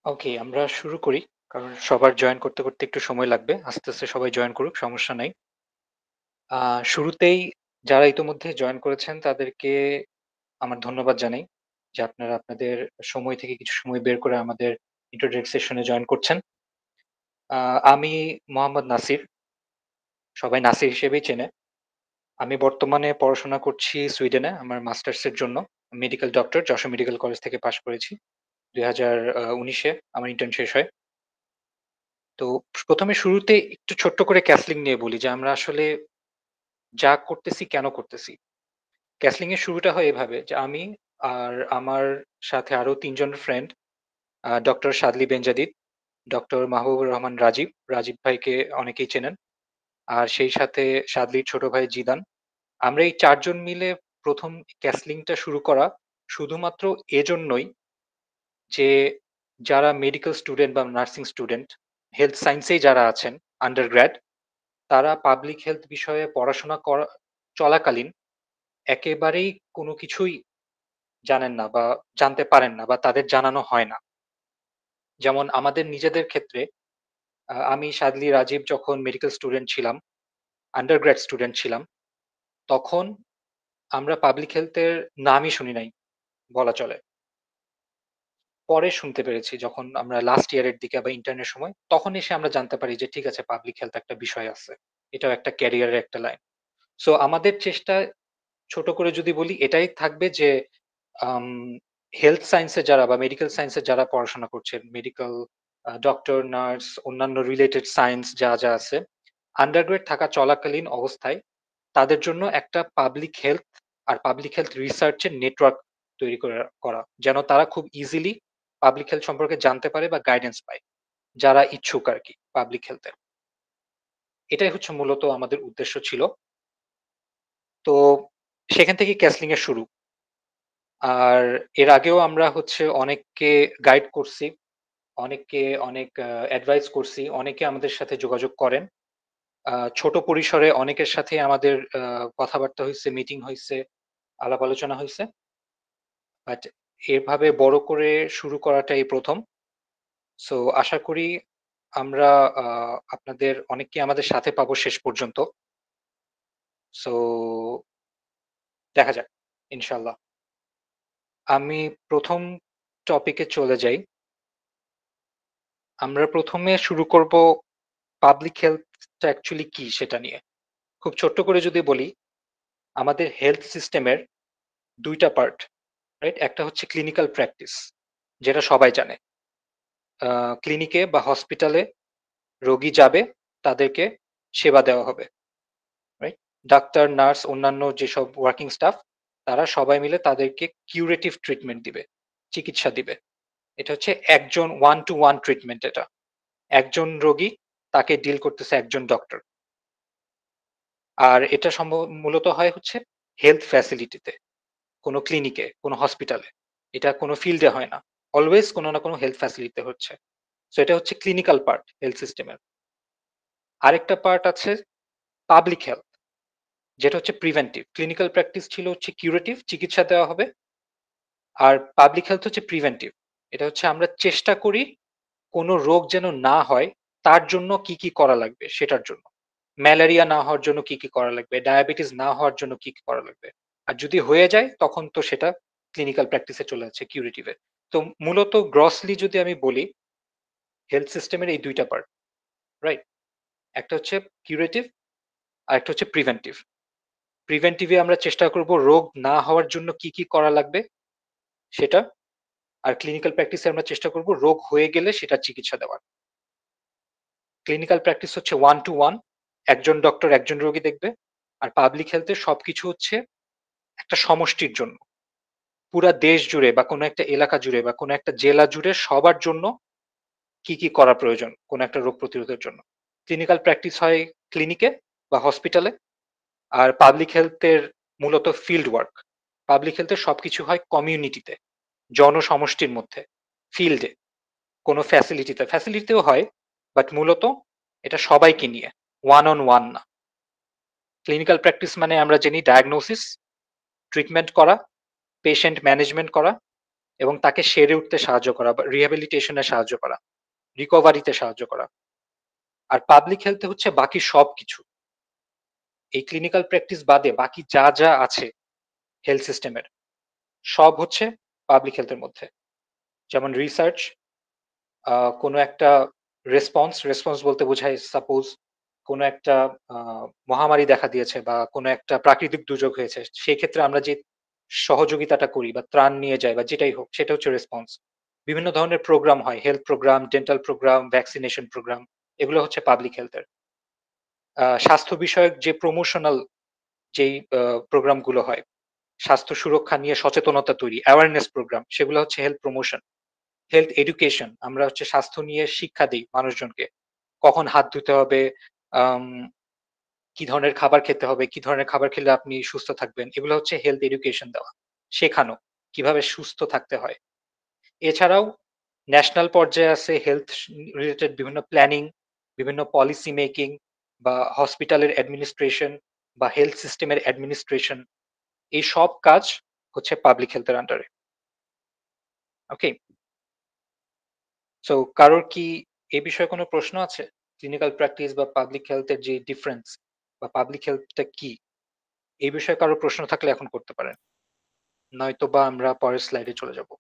ওকে, আমরা শুরু করি। কারণ সবার জয়েন করতে, করতে একটু সময় লাগবে। আস্তে, আস্তে সবাই জয়েন করুক, সমস্যা নাই। শুরুতেই যারা ইতোমধ্যে জয়েন করেছেন তাদেরকে আমার ধন্যবাদ জানাই যে আপনারা আপনাদের সময় থেকে কিছু সময় বের করে আমাদের ইন্ট্রোডাক্টরি সেশনে জয়েন করছেন। আমি মোহাম্মদ নাসির, সবাই নাসির হিসেবেই চেনে। আমি বর্তমানে পড়াশোনা করছি সুইডেনে আমার মাস্টার্সের জন্য। Medical doctor, Jessore medical college থেকে পাশ করেছি। 2019 এ আমার ইন্টার্ন শেষ হয়। তো ১ম এ শুরুতে একটু ছোট্ট করে ক্যাসলিং নিয়ে বলি যে আমরা আসলে যা করতেছি কেন করতেছি? ক্যাসলিং এর শুরুটা হয় এভাবে যে আমি আর আমার সাথে আরো ৩ জন friend doctor Shadli Benjadid, doctor Mahbubur Rahman Rajib, Rajib ভাইকে অনেকেই চেনেন। আর সেই সাথে শাদলির ছোট ভাই জিদান। আমরা এই ৪ জন মিলে ১ম ক্যাসলিংটা শুরু করা শুধুমাত্র এজন্যই যে যারা মেডিকেল স্টুডেন্ট বা নার্সিং স্টুডেন্ট, হেলথ সায়েন্সেই যারা আছেন আন্ডার গ্র্যাড, তারা পাবলিক হেলথ বিষয়ে পড়াশোনা করা চলাকালীন একেবারেই কোনো কিছুই জানেন না বা জানতে পারেন না বা তাদের জানানো হয় না। যেমন আমাদের নিজেদের ক্ষেত্রে আমি সাদলী রাজীব যখন মেডিকেল স্টুডেন্ট ছিলাম, আন্ডার গ্র্যাড স্টুডেন্ট ছিলাম, তখন আমরা পাবলিক হেলথ এর নামই শুনি নাই বলা চলে। পরে শুনতে পেরেছি যখন আমরা লাস্ট ইয়ারের দিকে বা ইন্টার্নের সময়, তখন এসে আমরা জানতে পারি যে ঠিক আছে পাবলিক হেলথ একটা বিষয় আছে। এটাও একটা ক্যারিয়ারের একটা লাইন। সো আমাদের চেষ্টা ছোট করে যদি বলি এটাই থাকবে যে আম হেলথ সায়েন্স এ যারা বা মেডিকেল সায়েন্স এ যারা পড়াশোনা করছেন, মেডিকেল ডক্টর, নার্স, অন্যান্য রিলেটেড সায়েন্স যা আছে, আন্ডারগ্রেড থাকা চলাকালীন অবস্থায় তাদের জন্য একটা পাবলিক হেলথ আর পাবলিক হেলথ রিসার্চ এর নেটওয়ার্ক তৈরি করা। যেন তারা খুব ইজিলি পাবলিক হেলথ সম্পর্কে জানতে পারে বা গাইডেন্স পায়। যারা ইচ্ছুক আরকি পাবলিক হেলথ এ। এটাই হচ্ছে মূলত আমাদের উদ্দেশ্য ছিল। তো সেখান থেকেই ক্যাসলিং এর শুরু। আর এর আগেও আমরা হচ্ছে অনেককে গাইড করছি, অনেককে অনেক অ্যাডভাইস করছি। অনেকে আমাদের সাথে যোগাযোগ করেন। ছোট পরিসরে অনেকের সাথে আমাদের কথাবার্তা হইছে, মিটিং হইছে, আলাপ আলোচনা হইছে। বাট এভাবে বড় করে শুরু করাটাই ১ম। সো আশা করি আমরা আ আপনাদের অনেককে আমাদের সাথে পাবো শেষ পর্যন্ত। সো দেখা যাক ইনশাআল্লাহ। আমি ১ম টপিকে চলে যাই। আমরা ১ম এ শুরু করব পাবলিক হেলথটা অ্যাকচুয়ালি কি সেটা নিয়ে। খুব ছোট্ট করে যদি বলি, আমাদের হেলথ সিস্টেমের ২ টা পার্ট, রাইট? একটা হচ্ছে ক্লিনিক্যাল প্র্যাকটিস, যেটা সবাই জানে। আ ক্লিনিকে বা হসপিটালে রোগী যাবে, তাদেরকে সেবা দেওয়া হবে, রাইট? ডাক্তার, নার্স, অন্যান্য যেসব ওয়ার্কিং স্টাফ, তারা সবাই মিলে তাদেরকে কিউরেটিভ ট্রিটমেন্ট দিবে, চিকিৎসা দিবে। এটা হচ্ছে একজন ওয়ান টু ওয়ান ট্রিটমেন্ট এটা। একজন রোগী, তাকে ডিল করতেছে একজন ডক্টর। আর এটা মূলত হয় হচ্ছে হেলথ ফ্যাসিলিটিতে, কোনো ক্লিনিকে, কোনো হসপিটালে। এটা কোনো ফিল্ডে হয় না। অলওয়েজ কোনো না কোনো হেলথ ফ্যাসিলিটিতে হচ্ছে। সো এটা হচ্ছে ক্লিনিক্যাল পার্ট হেলথ সিস্টেমের। আরেকটা পার্ট আছে পাবলিক হেলথ, যেটা হচ্ছে প্রিভেন্টিভ। ক্লিনিক্যাল প্র্যাকটিস ছিল হচ্ছে কিউরেটিভ, চিকিৎসা দেওয়া হবে। আর পাবলিক হেলথ হচ্ছে প্রিভেন্টিভ। এটা হচ্ছে আমরা চেষ্টা করি কোনো রোগ যেন না হয়, তার জন্য কি করা লাগবে সেটার জন্য। ম্যালেরিয়া না হওয়ার জন্য কি করা লাগবে, ডায়াবেটিস না হওয়ার জন্য কি করা লাগবে। আর যদি হয়ে যায় তখন তো সেটা ক্লিনিক্যাল প্র্যাকটিসে চলে যাচ্ছে কিউরেটিভ এ। তো মূলত গ্রসলি যদি আমি বলি, হেলথ সিস্টেমের এই ২ টা পার্ট, রাইট? একটা হচ্ছে কিউরেটিভ, আরেকটা হচ্ছে প্রিভেন্টিভ। প্রিভেন্টিভ এ আমরা চেষ্টা করব রোগ না হওয়ার জন্য কি করা লাগবে সেটা। আর ক্লিনিক্যাল প্র্যাকটিসে আমরা চেষ্টা করব রোগ হয়ে গেলে সেটার চিকিৎসা দেওয়ার। ক্লিনিক্যাল প্র্যাকটিস হচ্ছে ওয়ান টু ওয়ান, একজন ডক্টর একজন রোগী দেখবে। আর পাবলিক হেলথ এর সবকিছু হচ্ছে একটা সমষ্টির জন্য। পুরা দেশ জুড়ে বা কোনো একটা এলাকা জুড়ে বা কোনো একটা জেলা জুড়ে সবার জন্য কি করা প্রয়োজন কোনো একটা রোগ প্রতিরোধের জন্য। ক্লিনিক্যাল প্র্যাকটিস হয় ক্লিনিকে বা হসপিটালে। আর পাবলিক হেলথ এর মূলত ফিল্ড ওয়ার্ক। পাবলিক হেলথ এর সবকিছু হয় কমিউনিটিতে, জনসমষ্টির মধ্যে, ফিল্ডে, কোনো ফ্যাসিলিটিতে। ফ্যাসিলিটিতেও হয়, বাট মূলত এটা সবাইকে নিয়ে, ওয়ান অন ওয়ান না। ক্লিনিক্যাল প্র্যাকটিস মানে আমরা জানি ডায়াগনোসিস, ট্রিটমেন্ট করা, পেশেন্ট ম্যানেজমেন্ট করা এবং তাকে সেরে উঠতে সাহায্য করা বা রিহ্যাবিলিটেশন এ সাহায্য করা, রিকভারিতে সাহায্য করা। আর পাবলিক হেলথ হচ্ছে বাকি সবকিছু। এই ক্লিনিক্যাল প্র্যাকটিস বাদে বাকি যা আছে হেলথ সিস্টেমের সব হচ্ছে পাবলিক হেলথ এর মধ্যে। যেমন রিসার্চ, কোনো একটা রেসপন্স বলতে বোঝায় সাপোজ কোনো একটা আ মহামারী দেখা দিয়েছে বা কোনো একটা প্রাকৃতিক দুর্যোগ হয়েছে। সেই ক্ষেত্রে আমরা যে সহযোগিতাটা করি বা ত্রাণ নিয়ে যাই বা যেটাই হোক সেটা হচ্ছে রেসপন্স। বিভিন্ন ধরনের প্রোগ্রাম হয়। Health program, dental program, vaccination program এগুলো হচ্ছে পাবলিক হেলথ এর। স্বাস্থ্য বিষয়ক যে প্রমোশনাল যেই প্রোগ্রামগুলো হয়, স্বাস্থ্য সুরক্ষা নিয়ে সচেতনতা তৈরি, অ্যাওয়ারনেস প্রোগ্রাম সেগুলো হচ্ছে হেলথ প্রমোশন। হেলথ এডুকেশন আমরা হচ্ছে স্বাস্থ্য নিয়ে শিক্ষা দেই মানুষজনকে। কখন হাত ধুতে হবে, আম কি ধরনের খাবার খেতে হবে, কি ধরনের খাবার খেলে আপনি সুস্থ থাকবেন। এগুলো হচ্ছে হেলথ এডুকেশন দেওয়া। শেখানো কিভাবে সুস্থ থাকতে হয়। এছাড়াও ন্যাশনাল পর্যায়ে আছে হেলথ রিলেটেড বিভিন্ন প্ল্যানিং, বিভিন্ন পলিসি মেকিং বা হসপিটালের অ্যাডমিনিস্ট্রেশন বা হেলথ সিস্টেমের অ্যাডমিনিস্ট্রেশন এই সব কাজ হচ্ছে পাবলিক হেলথ এর আন্ডারে। ওকে? সো কারোর কি এ বিষয়ে কোনো প্রশ্ন আছে? ক্লিনিক্যাল প্র্যাকটিস বা পাবলিক হেলথ এর যে ডিফারেন্স বা পাবলিক হেলথটা কি? এই বিষয়ে কারো প্রশ্ন থাকলে এখন করতে পারেন। নয়তোবা আমরা পরের স্লাইডে চলে যাব।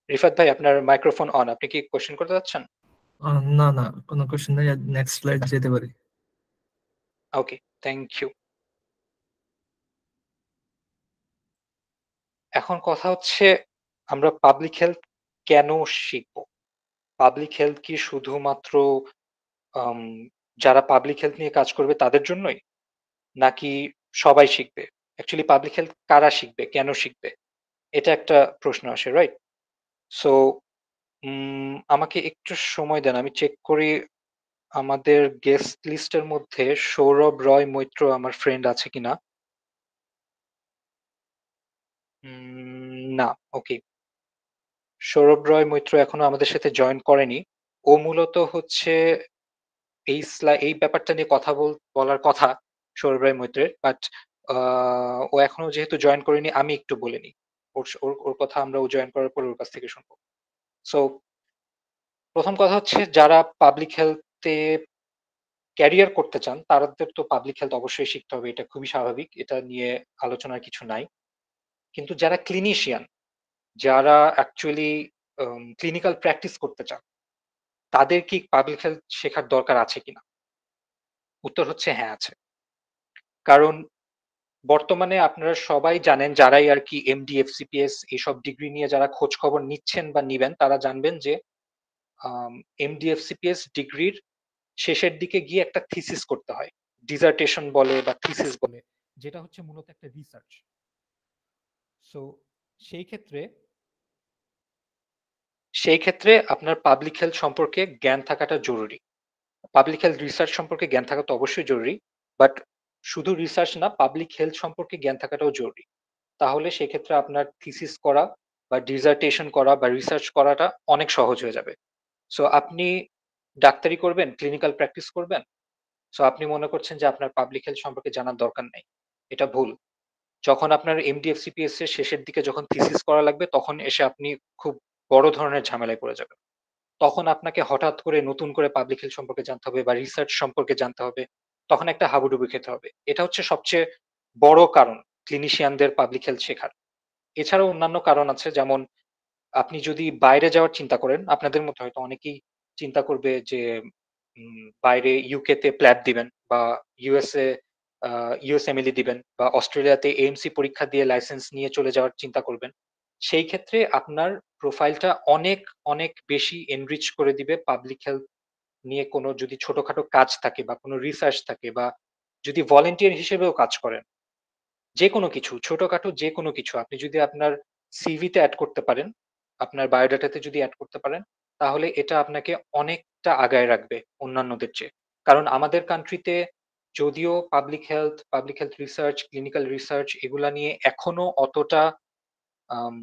রিফাত ভাই আপনার মাইক্রোফোন অন। আপনি কি কোয়েশ্চেন করতে চাচ্ছেন? না না, কোনো কোশ্চেন নেই, নেক্সট স্লাইড যেতে পারি। ওকে, থ্যাংক ইউ। এখন কথা হচ্ছে আমরা পাবলিক হেলথ কেন শিখব? পাবলিক হেলথ কি শুধুমাত্র আম যারা পাবলিক হেলথ নিয়ে কাজ করবে তাদের জন্যই? নাকি সবাই শিখবে? অ্যাকচুয়ালি পাবলিক হেলথ কারা শিখবে? কেন শিখবে? এটা একটা প্রশ্ন আসে, রাইট? সো আমাকে একটু সময় দেন। আমি চেক করি আমাদের গেস্ট লিস্টের মধ্যে সৌরভ রয় মৈত্র আমার ফ্রেন্ড আছে কিনা? না, ওকে। সৌরভ রয় মৈত্র এখনো আমাদের সাথে জয়েন করেনি। ও মূলত হচ্ছে এই ব্যাপারটা নিয়ে কথা বলার কথা সৌরভ রায় মৈত্রের। বাট আ ও এখনো যেহেতু জয়েন করেনি আমি একটু বলে নিই। ওর কথা আমরা ও জয়েন করার পরে ওর কাছ থেকে শুনবো। সো ১ম কথা হচ্ছে যারা পাবলিক হেলথ এ ক্যারিয়ার করতে চান তাদের তো পাবলিক হেলথ অবশ্যই শিখতে হবে। এটা খুবই স্বাভাবিক। এটা নিয়ে আলোচনার কিছু নাই। কিন্তু যারা ক্লিনিশিয়ান, যারা অ্যাকচুয়ালি ক্লিনিক্যাল প্র্যাকটিস করতে চান, তাদের কি পাবলিক হেলথ শেখার দরকার আছে কিনা? উত্তর হচ্ছে হ্যাঁ আছে। কারণ বর্তমানে আপনারা সবাই জানেন যারাই আরকি এমডি, এফসিপিএস এসব ডিগ্রি নিয়ে যারা খোঁজ খবর নিচ্ছেন বা নিবেন তারা জানবেন যে আম এমডি, এফসিপিএস ডিগ্রির শেষের দিকে গিয়ে একটা থিসিস করতে হয়। ডিসার্টেশন বলে বা থিসিস বলে। যেটা হচ্ছে মূলত একটা রিসার্চ। সো সেই ক্ষেত্রে সেই ক্ষেত্রে আপনার পাবলিক হেলথ সম্পর্কে জ্ঞান থাকাটা জরুরি। পাবলিক হেলথ রিসার্চ সম্পর্কে জ্ঞান থাকা তো অবশ্যই জরুরি। বাট শুধু রিসার্চ না, পাবলিক হেলথ সম্পর্কে জ্ঞান থাকাটাও জরুরি। তাহলে সেক্ষেত্রে আপনার থিসিস করা বা ডিসার্টেশন করা বা রিসার্চ করাটা অনেক সহজ হয়ে যাবে। সো আপনি ডাক্তারি করবেন, ক্লিনিক্যাল প্র্যাকটিস করবেন। সো আপনি মনে করছেন যে আপনার পাবলিক হেলথ সম্পর্কে জানার দরকার নাই। এটা ভুল। যখন আপনার এমডি-এফসিপিএস এর শেষের দিকে যখন থিসিস করা লাগবে তখন এসে আপনি খুব বড় ধরনের ঝামেলায় পড়ে যাবেন। তখন আপনাকে হঠাৎ করে নতুন করে পাবলিক হেলথ সম্পর্কে জানতে হবে বা রিসার্চ সম্পর্কে জানতে হবে। তখন একটা হাবুডুবু খেতে হবে। এটা হচ্ছে সবচেয়ে বড় কারণ ক্লিনিশিয়ানদের পাবলিক হেলথ শেখার। এছাড়াও অন্যান্য কারণ আছে যেমন আপনি যদি বাইরে যাওয়ার চিন্তা করেন, আপনাদের মধ্যে হয়তো অনেকেই চিন্তা করবে যে বাইরে ইউকে তে প্ল্যাব দিবেন বা ইউএসএ আ ইউএসএমএলই দিবেন বা অস্ট্রেলিয়াতে এএমসি পরীক্ষা দিয়ে লাইসেন্স নিয়ে চলে যাওয়ার চিন্তা করবেন। সেই ক্ষেত্রে আপনার প্রোফাইলটা অনেক বেশি এনরিচ করে দিবে পাবলিক হেলথ নিয়ে কোনো যদি ছোটখাটো কাজ থাকে বা কোনো রিসার্চ থাকে বা যদি ভলান্টিয়ার হিসেবেও কাজ করেন। যেকোনো কিছু, ছোটখাটো যেকোনো কিছু আপনি যদি আপনার সিভিতে এড করতে পারেন, আপনার বায়োডাটাতে যদি এড করতে পারেন, তাহলে এটা আপনাকে অনেকটা আগায় রাখবে অন্যান্যদের চেয়ে। কারণ আমাদের কান্ট্রিতে যদিও public health research, clinical research এগুলা নিয়ে এখনো অতটা আম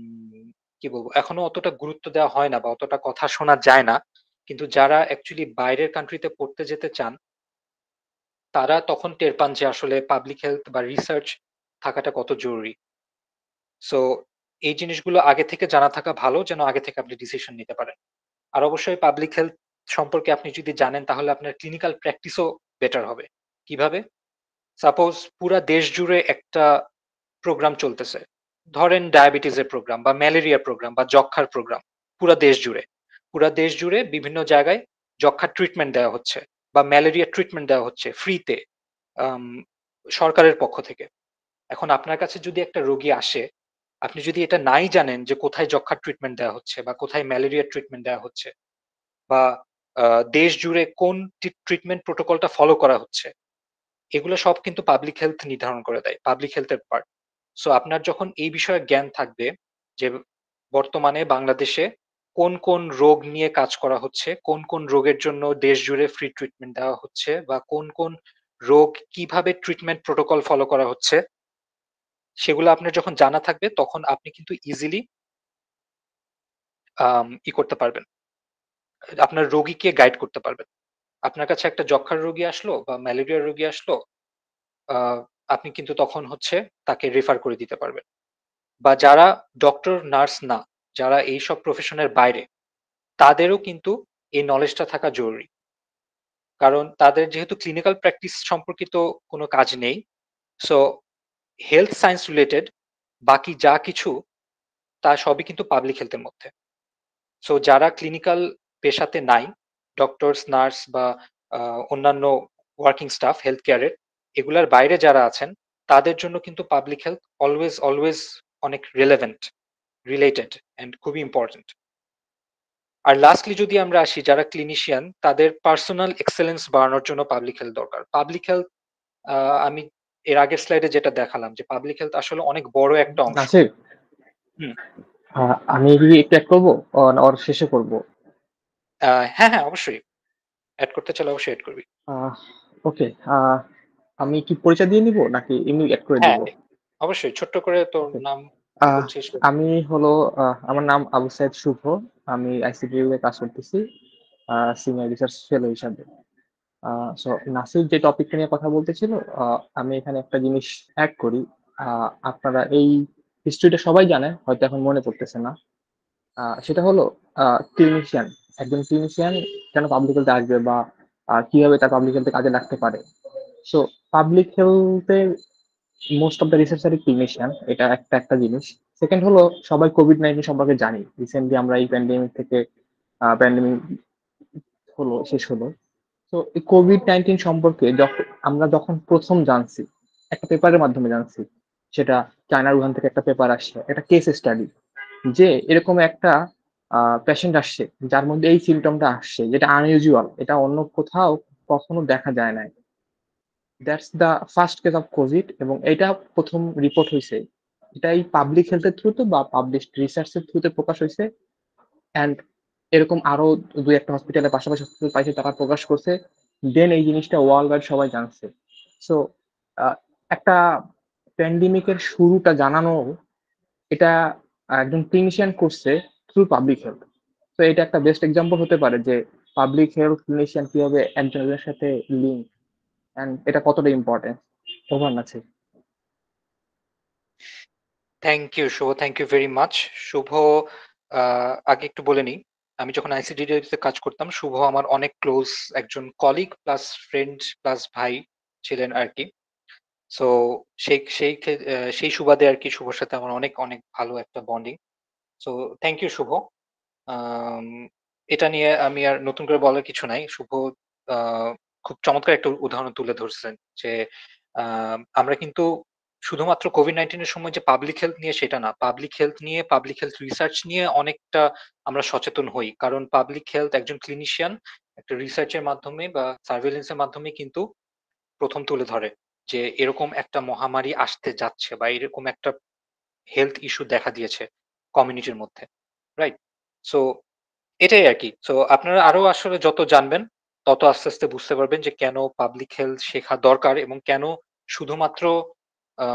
কি বলবো? এখনো অতটা গুরুত্ব দেওয়া হয় না বা অতটা কথা শোনা যায় না। কিন্তু যারা অ্যাকচুয়ালি বাইরের কান্ট্রিতে পড়তে যেতে চান তারা তখন টের পান যে আসলে পাবলিক হেলথ বা রিসার্চ থাকাটা কত জরুরি। সো এই জিনিসগুলো আগে থেকে জানা থাকা ভালো, যেন আগে থেকে আপনি ডিসিশন নিতে পারেন। আর অবশ্যই পাবলিক হেলথ সম্পর্কে আপনি যদি জানেন তাহলে আপনার ক্লিনিক্যাল প্র্যাকটিসও বেটার হবে। কিভাবে? সাপোজ পুরা দেশ জুড়ে একটা প্রোগ্রাম চলতেছে। ধরেন ডায়াবেটিসের প্রোগ্রাম বা ম্যালেরিয়ার প্রোগ্রাম বা যক্ষ্মার প্রোগ্রাম পুরা দেশ জুড়ে। পুরা দেশ জুড়ে বিভিন্ন জায়গায় যক্ষ্মার ট্রিটমেন্ট দেওয়া হচ্ছে বা ম্যালেরিয়ার ট্রিটমেন্ট দেওয়া হচ্ছে ফ্রিতে আম সরকারের পক্ষ থেকে। এখন আপনার কাছে যদি একটা রোগী আসে, আপনি যদি এটা নাই জানেন যে কোথায় যক্ষ্মার ট্রিটমেন্ট দেওয়া হচ্ছে বা কোথায় ম্যালেরিয়ার ট্রিটমেন্ট দেওয়া হচ্ছে বা দেশ জুড়ে কোন ট্রিটমেন্ট প্রোটোকলটা ফলো করা হচ্ছে, এগুলো সব কিন্তু পাবলিক হেলথ নির্ধারণ করে দেয়। পাবলিক হেলথের পার্ট। সো আপনার যখন এই বিষয়ে জ্ঞান থাকবে যে বর্তমানে বাংলাদেশে কোন রোগ নিয়ে কাজ করা হচ্ছে, কোন রোগের জন্য দেশ জুড়ে ফ্রি ট্রিটমেন্ট দেওয়া হচ্ছে বা কোন রোগ কিভাবে ট্রিটমেন্ট প্রোটোকল ফলো করা হচ্ছে, সেগুলো আপনার যখন জানা থাকবে তখন আপনি কিন্তু ইজিলি করতে পারবেন। আপনার রোগীকে গাইড করতে পারবেন। আপনার কাছে একটা যক্ষ্মার রোগী আসলো বা ম্যালেরিয়ার রোগী আসলো, আ আপনি কিন্তু তখন হচ্ছে তাকে রেফার করে দিতে পারবেন। বা যারা ডক্টর, নার্স না, যারা এইসব প্রফেশনের বাইরে, তাদেরও কিন্তু এই নলেজটা থাকা জরুরি। কারণ তাদের যেহেতু ক্লিনিক্যাল প্র্যাকটিস সম্পর্কিত কোনো কাজ নেই, সো হেলথ সায়েন্স রিলেটেড বাকি যা কিছু তা সবই কিন্তু পাবলিক হেলথের মধ্যে। সো যারা ক্লিনিক্যাল পেশাতে নাই, ডক্টরস, নার্স বা অন্যান্য ওয়ার্কিং স্টাফ হেলথ কেয়ারের, এগুলার বাইরে যারা আছেন, তাদের জন্য কিন্তু পাবলিক হেলথ অলওয়েজ অনেক রিলেভেন্ট, রিলেটেড অ্যান্ড খুবই ইম্পোর্টেন্ট। আর লাস্টলি যদি আমরা আসি যারা ক্লিনিশিয়ান, তাদের পার্সোনাল এক্সেলেন্স বাড়ানোর জন্য পাবলিক হেলথ দরকার। পাবলিক হেলথ আমি এর আগের স্লাইডে যেটা দেখালাম যে পাবলিক হেলথ আসলে অনেক বড় একটা অংশ। নাসির, হুম। আমি কি একটু অ্যাড করবো? ওর শেষে করবো? হ্যাঁ, হ্যাঁ, অবশ্যই। এড করতে চাইলে অবশ্যই এড করবি। আহ ওকে। আমি কি পরিচয় দিয়ে নিব নাকি এমনি অ্যাড করে দিব? হ্যাঁ, অবশ্যই ছোট্ট করে তোর ওকে। নাম কি আহ বলছিস? আমি হলো আমার নাম আবু সাইদ শুভ। আমি আইসিডিউ এ কাজ করতেছি সিনিয়র রিসার্চ ফেলো হিসাবে। সো নাসির যে টপিকটা নিয়ে কথা বলতেছিল, আমি এখানে একটা জিনিস অ্যাড করি। আপনারা এই হিস্ট্রিটা সবাই জানেন, হয়তো এখন মনে পড়তেছে না। সেটা হলো ক্লিনিশিয়ান। একজন ক্লিনিশিয়ান কেন পাবলিক হেলথে আসবে বা কিভাবে তার পাবলিক হেলথে কাজে লাগতে পারে। সো পাবলিক হেলথে মোস্ট অফ দ্য রিসার্চারই ক্লিনিশিয়ান, এটা একটা একটা জিনিস। সেকেন্ড হলো, সবাই কোভিড-19 সম্পর্কে জানি। রিসেন্টলি আমরা এই প্যান্ডেমিক থেকে প্যান্ডেমিক শেষ হলো। তো এই কোভিড-19 সম্পর্কে আমরা যখন প্রথম জানছি, একটা পেপারের মাধ্যমে জানছি। সেটা চায়নার উহান থেকে একটা পেপার আসছে, একটা কেস স্টাডি, যে এরকম একটা পেশেন্ট আসছে যার মধ্যে এই সিমটমটা আসছে, যেটা আনইউজুয়াল, এটা অন্য কোথাও কখনো দেখা যায় নাই। That's the first case of Covid, এবং এটা প্রথম রিপোর্ট হয়েছে। এটা এই পাবলিক হেলথের থ্রুতে বা পাবলিশড রিসার্চের থ্রুতে প্রকাশ হয়েছে। অ্যান্ড এরকম আরো দুই একটা হসপিটালের পাশাপাশি হসপিটাল পাইছে, তারা প্রকাশ করছে। দেন এই জিনিসটা ওয়ার্ল্ড ওয়াইড সবাই জানছে। সো একটা প্যান্ডেমিকের শুরুটা জানানো, এটা একজন ক্লিনিশিয়ান করছে থ্রু পাবলিক হেলথ। তো এটা একটা বেস্ট এক্সাম্পল হতে পারে যে পাবলিক হেলথ ক্লিনিশিয়ান কিভাবে একজনের সাথে লিঙ্ক, এন্ড এটা কতটা ইম্পর্টেন্ট। ওভার আছে। Thank you Shubho, thank you very much. Shubho, আগে একটু বলে নিই, আমি যখন আইসিডিডিতে কাজ করতাম, শুভ আমার অনেক ক্লোজ একজন কলিগ প্লাস ফ্রেন্ড প্লাস ভাই ছিলেন আর কি। সো সেই সুবাদে আর কি শুভর সাথে আমার অনেক অনেক ভালো একটা বন্ডিং। সো থ্যাংক ইউ শুভ। আম, এটা নিয়ে আমি আর নতুন করে বলার কিছু নাই। শুভ খুব চমৎকার একটা উদাহরণ তুলে ধরছেন যে আমরা কিন্তু শুধুমাত্র কোভিড-19 এর সময় যে পাবলিক হেলথ নিয়ে সেটা না। পাবলিক হেলথ নিয়ে, পাবলিক হেলথ রিসার্চ নিয়ে অনেকটা আমরা সচেতন হই। কারণ পাবলিক হেলথ একজন ক্লিনিশিয়ান একটা রিসার্চের মাধ্যমে বা সার্ভেইলেন্স এর মাধ্যমে কিন্তু ১ম তুলে ধরে যে এরকম একটা মহামারী আসতে যাচ্ছে বা এরকম একটা হেলথ ইস্যু দেখা দিয়েছে কমিউনিটির মধ্যে। রাইট? সো এটাই আরকি। সো আপনারা আরো আসলে যত জানবেন, তত আস্তে বুঝতে পারবেন যে কেন পাবলিক হেলথ শেখা দরকার এবং কেন শুধুমাত্র আ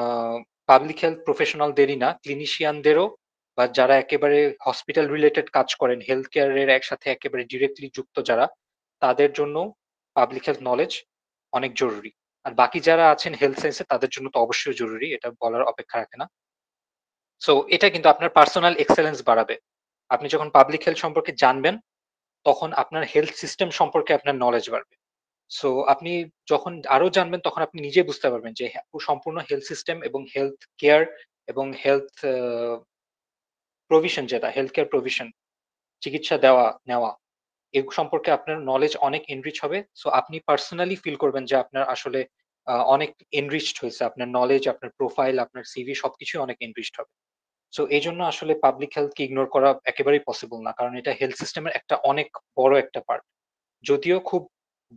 পাবলিক হেলথ প্রফেশনালদেরই না, ক্লিনিশিয়ানদেরও বা যারা একেবারে হসপিটাল রিলেটেড কাজ করেন, হেলথ কেয়ারের একসাথে একেবারে ডিরেক্টলি যুক্ত যারা, তাদের জন্য পাবলিক হেলথ নলেজ অনেক জরুরি। আর বাকি যারা আছেন হেলথ সায়েন্সে তাদের জন্য তো অবশ্যই জরুরি, এটা বলার অপেক্ষা রাখে না। সো এটা কিন্তু আপনার পার্সোনাল এক্সেলেন্স বাড়াবে। আপনি যখন পাবলিক হেলথ সম্পর্কে জানবেন, তখন আপনার হেলথ সিস্টেম সম্পর্কে আপনার নলেজ বাড়বে। সো আপনি যখন আরো জানবেন তখন আপনি নিজে বুঝতে পারবেন যে সম্পূর্ণ হেলথ সিস্টেম এবং হেলথ কেয়ার এবং হেলথ প্রভিশন, যেটা হেলথ কেয়ার প্রভিশন, চিকিৎসা দেওয়া নেওয়া, এ সম্পর্কে আপনার নলেজ অনেক এনরিচ হবে। সো আপনি পার্সোনালি ফিল করবেন যে আপনার আসলে অনেক এনরিচড হয়েছে। আপনার নলেজ, আপনার প্রোফাইল, আপনার সিভি সবকিছুই অনেক এনরিচড হবে। সো এইজন্য আসলে পাবলিক হেলথকে ইগনোর করা একেবারেই পসিবল না। কারণ এটা হেলথ সিস্টেমের একটা অনেক বড় একটা পার্ট। যদিও খুব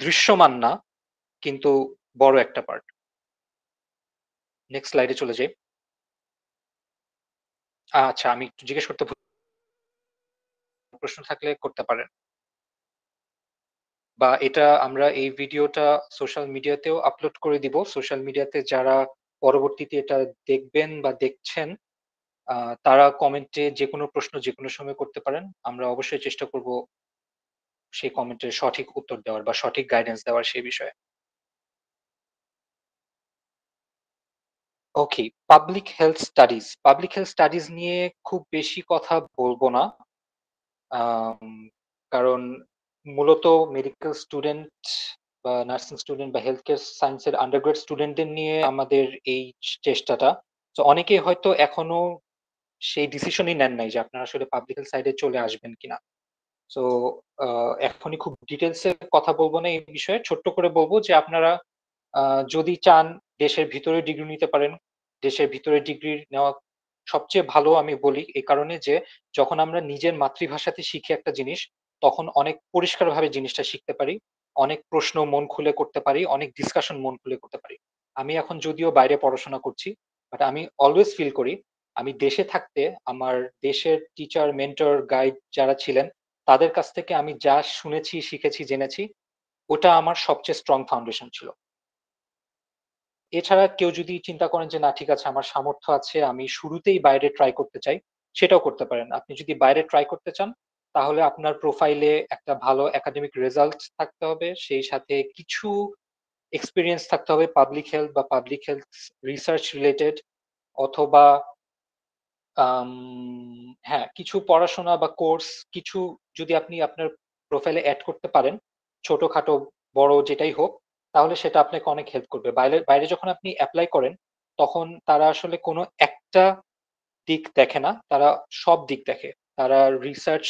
দৃশ্যমান না, কিন্তু বড় একটা পার্ট। নেক্সট স্লাইডে চলে যাই। আচ্ছা, আমি একটু জিজ্ঞেস করতে প্রশ্ন থাকলে করতে পারেন। বা এটা আমরা এই ভিডিওটা সোশ্যাল মিডিয়াতেও আপলোড করে দিব। সোশ্যাল মিডিয়াতে যারা পরবর্তীতে এটা দেখবেন বা দেখছেন, তারা কমেন্টে যেকোনো প্রশ্ন যেকোনো সময় করতে পারেন। আমরা অবশ্যই চেষ্টা করব সেই কমেন্টের সঠিক উত্তর দেওয়ার বা সঠিক গাইডেন্স দেওয়ার সেই বিষয়ে। Okay, public health studies. Public health studies নিয়ে খুব বেশি কথা বলবো না। আম কারণ মূলত মেডিকেল স্টুডেন্ট বা নার্সিং স্টুডেন্ট বা হেলথ কেয়ার সায়েন্সের আন্ডারগ্রেড স্টুডেন্টদের নিয়ে আমাদের এই চেষ্টাটা। তো অনেকেই হয়তো এখনো সেই ডিসিশনই নেন নাই যে আপনারা আসলে পাবলিক হেলথ সাইডে চলে আসবেন কিনা। সো এখনই খুব ডিটেইলস এ কথা বলবো না এই বিষয়ে। ছোট্ট করে বলবো যে আপনারা যদি চান দেশের ভিতরে ডিগ্রি নিতে পারেন। দেশের ভিতরে ডিগ্রি নেওয়া সবচেয়ে ভালো আমি বলি এই কারণে যে, যখন আমরা নিজের মাতৃভাষাতে শিখি একটা জিনিস, তখন অনেক পরিষ্কারভাবে জিনিসটা শিখতে পারি। অনেক প্রশ্ন মন খুলে করতে পারি, অনেক ডিসকাশন মন খুলে করতে পারি। আমি এখন যদিও বাইরে পড়াশোনা করছি, বাট আমি অলওয়েজ ফিল করি আমি দেশে থাকতে আমার দেশের টিচার, মেন্টর, গাইড যারা ছিলেন, তাদের কাছ থেকে আমি যা শুনেছি, শিখেছি, জেনেছি, ওটা আমার সবচেয়ে স্ট্রং ফাউন্ডেশন ছিল। এছাড়া কেউ যদি চিন্তা করেন যে না ঠিক আছে আমার সামর্থ্য আছে, আমি শুরুতেই বাইরে ট্রাই করতে চাই, সেটাও করতে পারেন। আপনি যদি বাইরে ট্রাই করতে চান, তাহলে আপনার প্রোফাইলে একটা ভালো একাডেমিক রেজাল্ট থাকতে হবে। সেই সাথে কিছু এক্সপেরিয়েন্স থাকতে হবে পাবলিক হেলথ বা পাবলিক হেলথ রিসার্চ রিলেটেড, অথবা আম হ্যাঁ, কিছু পড়াশোনা বা কোর্স কিছু যদি আপনি আপনার প্রোফাইলে এড করতে পারেন, ছোটখাটো বড় যেটাই হোক, তাহলে সেটা আপনাকে অনেক হেল্প করবে। বাইরে বাইরে যখন আপনি এপ্লাই করেন, তখন তারা আসলে কোনো একটা দিক দেখে না, তারা সব দিক দেখে। তারা রিসার্চ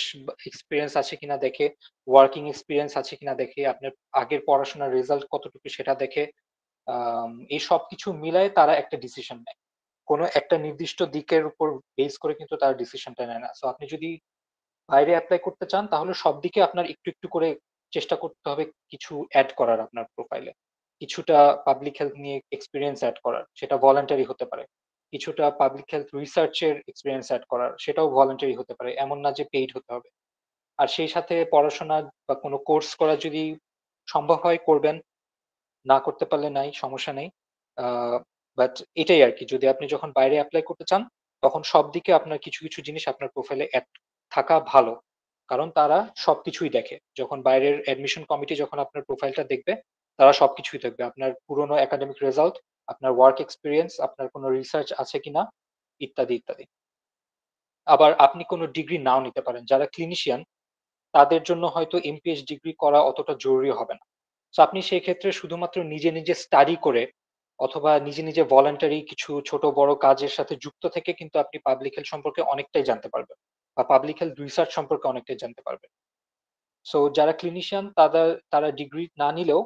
এক্সপেরিয়েন্স আছে কিনা দেখে, ওয়ার্কিং এক্সপেরিয়েন্স আছে কিনা দেখে, আপনার আগের পড়াশোনার রেজাল্ট কতটুকু সেটা দেখে। এই সবকিছু মিলায়ে তারা একটা ডিসিশন নেয়। কোনো একটা নির্দিষ্ট দিকের উপর বেস করে কিন্তু তারা ডিসিশনটা নেয় না। সো আপনি যদি বাইরে এপ্লাই করতে চান তাহলে সব দিকে আপনার একটু, একটু করে চেষ্টা করতে হবে কিছু এড করার আপনার প্রোফাইলে। কিছুটা পাবলিক হেলথ নিয়ে এক্সপেরিয়েন্স এড করার, সেটা ভলান্টারি হতে পারে। কিছুটা পাবলিক হেলথ রিসার্চ এর এক্সপেরিয়েন্স এড করার, সেটাও ভলান্টারি হতে পারে। এমন না যে পেইড হতে হবে। আর সেই সাথে পড়াশোনা বা কোনো কোর্স করা যদি সম্ভব হয় করবেন। না করতে পারলে নাই, সমস্যা নেই। আ বাট এটাই আরকি। যদি আপনি যখন বাইরে এপ্লাই করতে চান, তখন সব দিকে আপনার কিছু, কিছু জিনিস আপনার প্রোফাইলে এড থাকা ভালো। কারণ তারা সবকিছুই দেখে। যখন বাইরের অ্যাডমিশন কমিটি যখন আপনার প্রোফাইলটা দেখবে, তারা সবকিছুই দেখবে। আপনার পুরনো একাডেমিক রেজাল্ট, আপনার ওয়ার্ক এক্সপেরিয়েন্স, আপনার কোনো রিসার্চ আছে কিনা, ইত্যাদি, ইত্যাদি। আবার আপনি কোনো ডিগ্রি নাও নিতে পারেন। যারা ক্লিনিশিয়ান, তাদের জন্য হয়তো এমপিএইচ ডিগ্রি করা অতটা জরুরি হবে না। সো আপনি সেই ক্ষেত্রে শুধুমাত্র নিজে, নিজে স্টাডি করে অথবা নিজে, নিজে ভলান্টারি কিছু ছোট বড় কাজের সাথে যুক্ত থেকে কিন্তু আপনি পাবলিক হেলথ সম্পর্কে অনেকটাই জানতে পারবেন। বা পাবলিক হেলথ রিসার্চ সম্পর্কে অনেকটাই জানতে পারবেন। সো যারা ক্লিনিশিয়ান তারা ডিগ্রি না নিলেও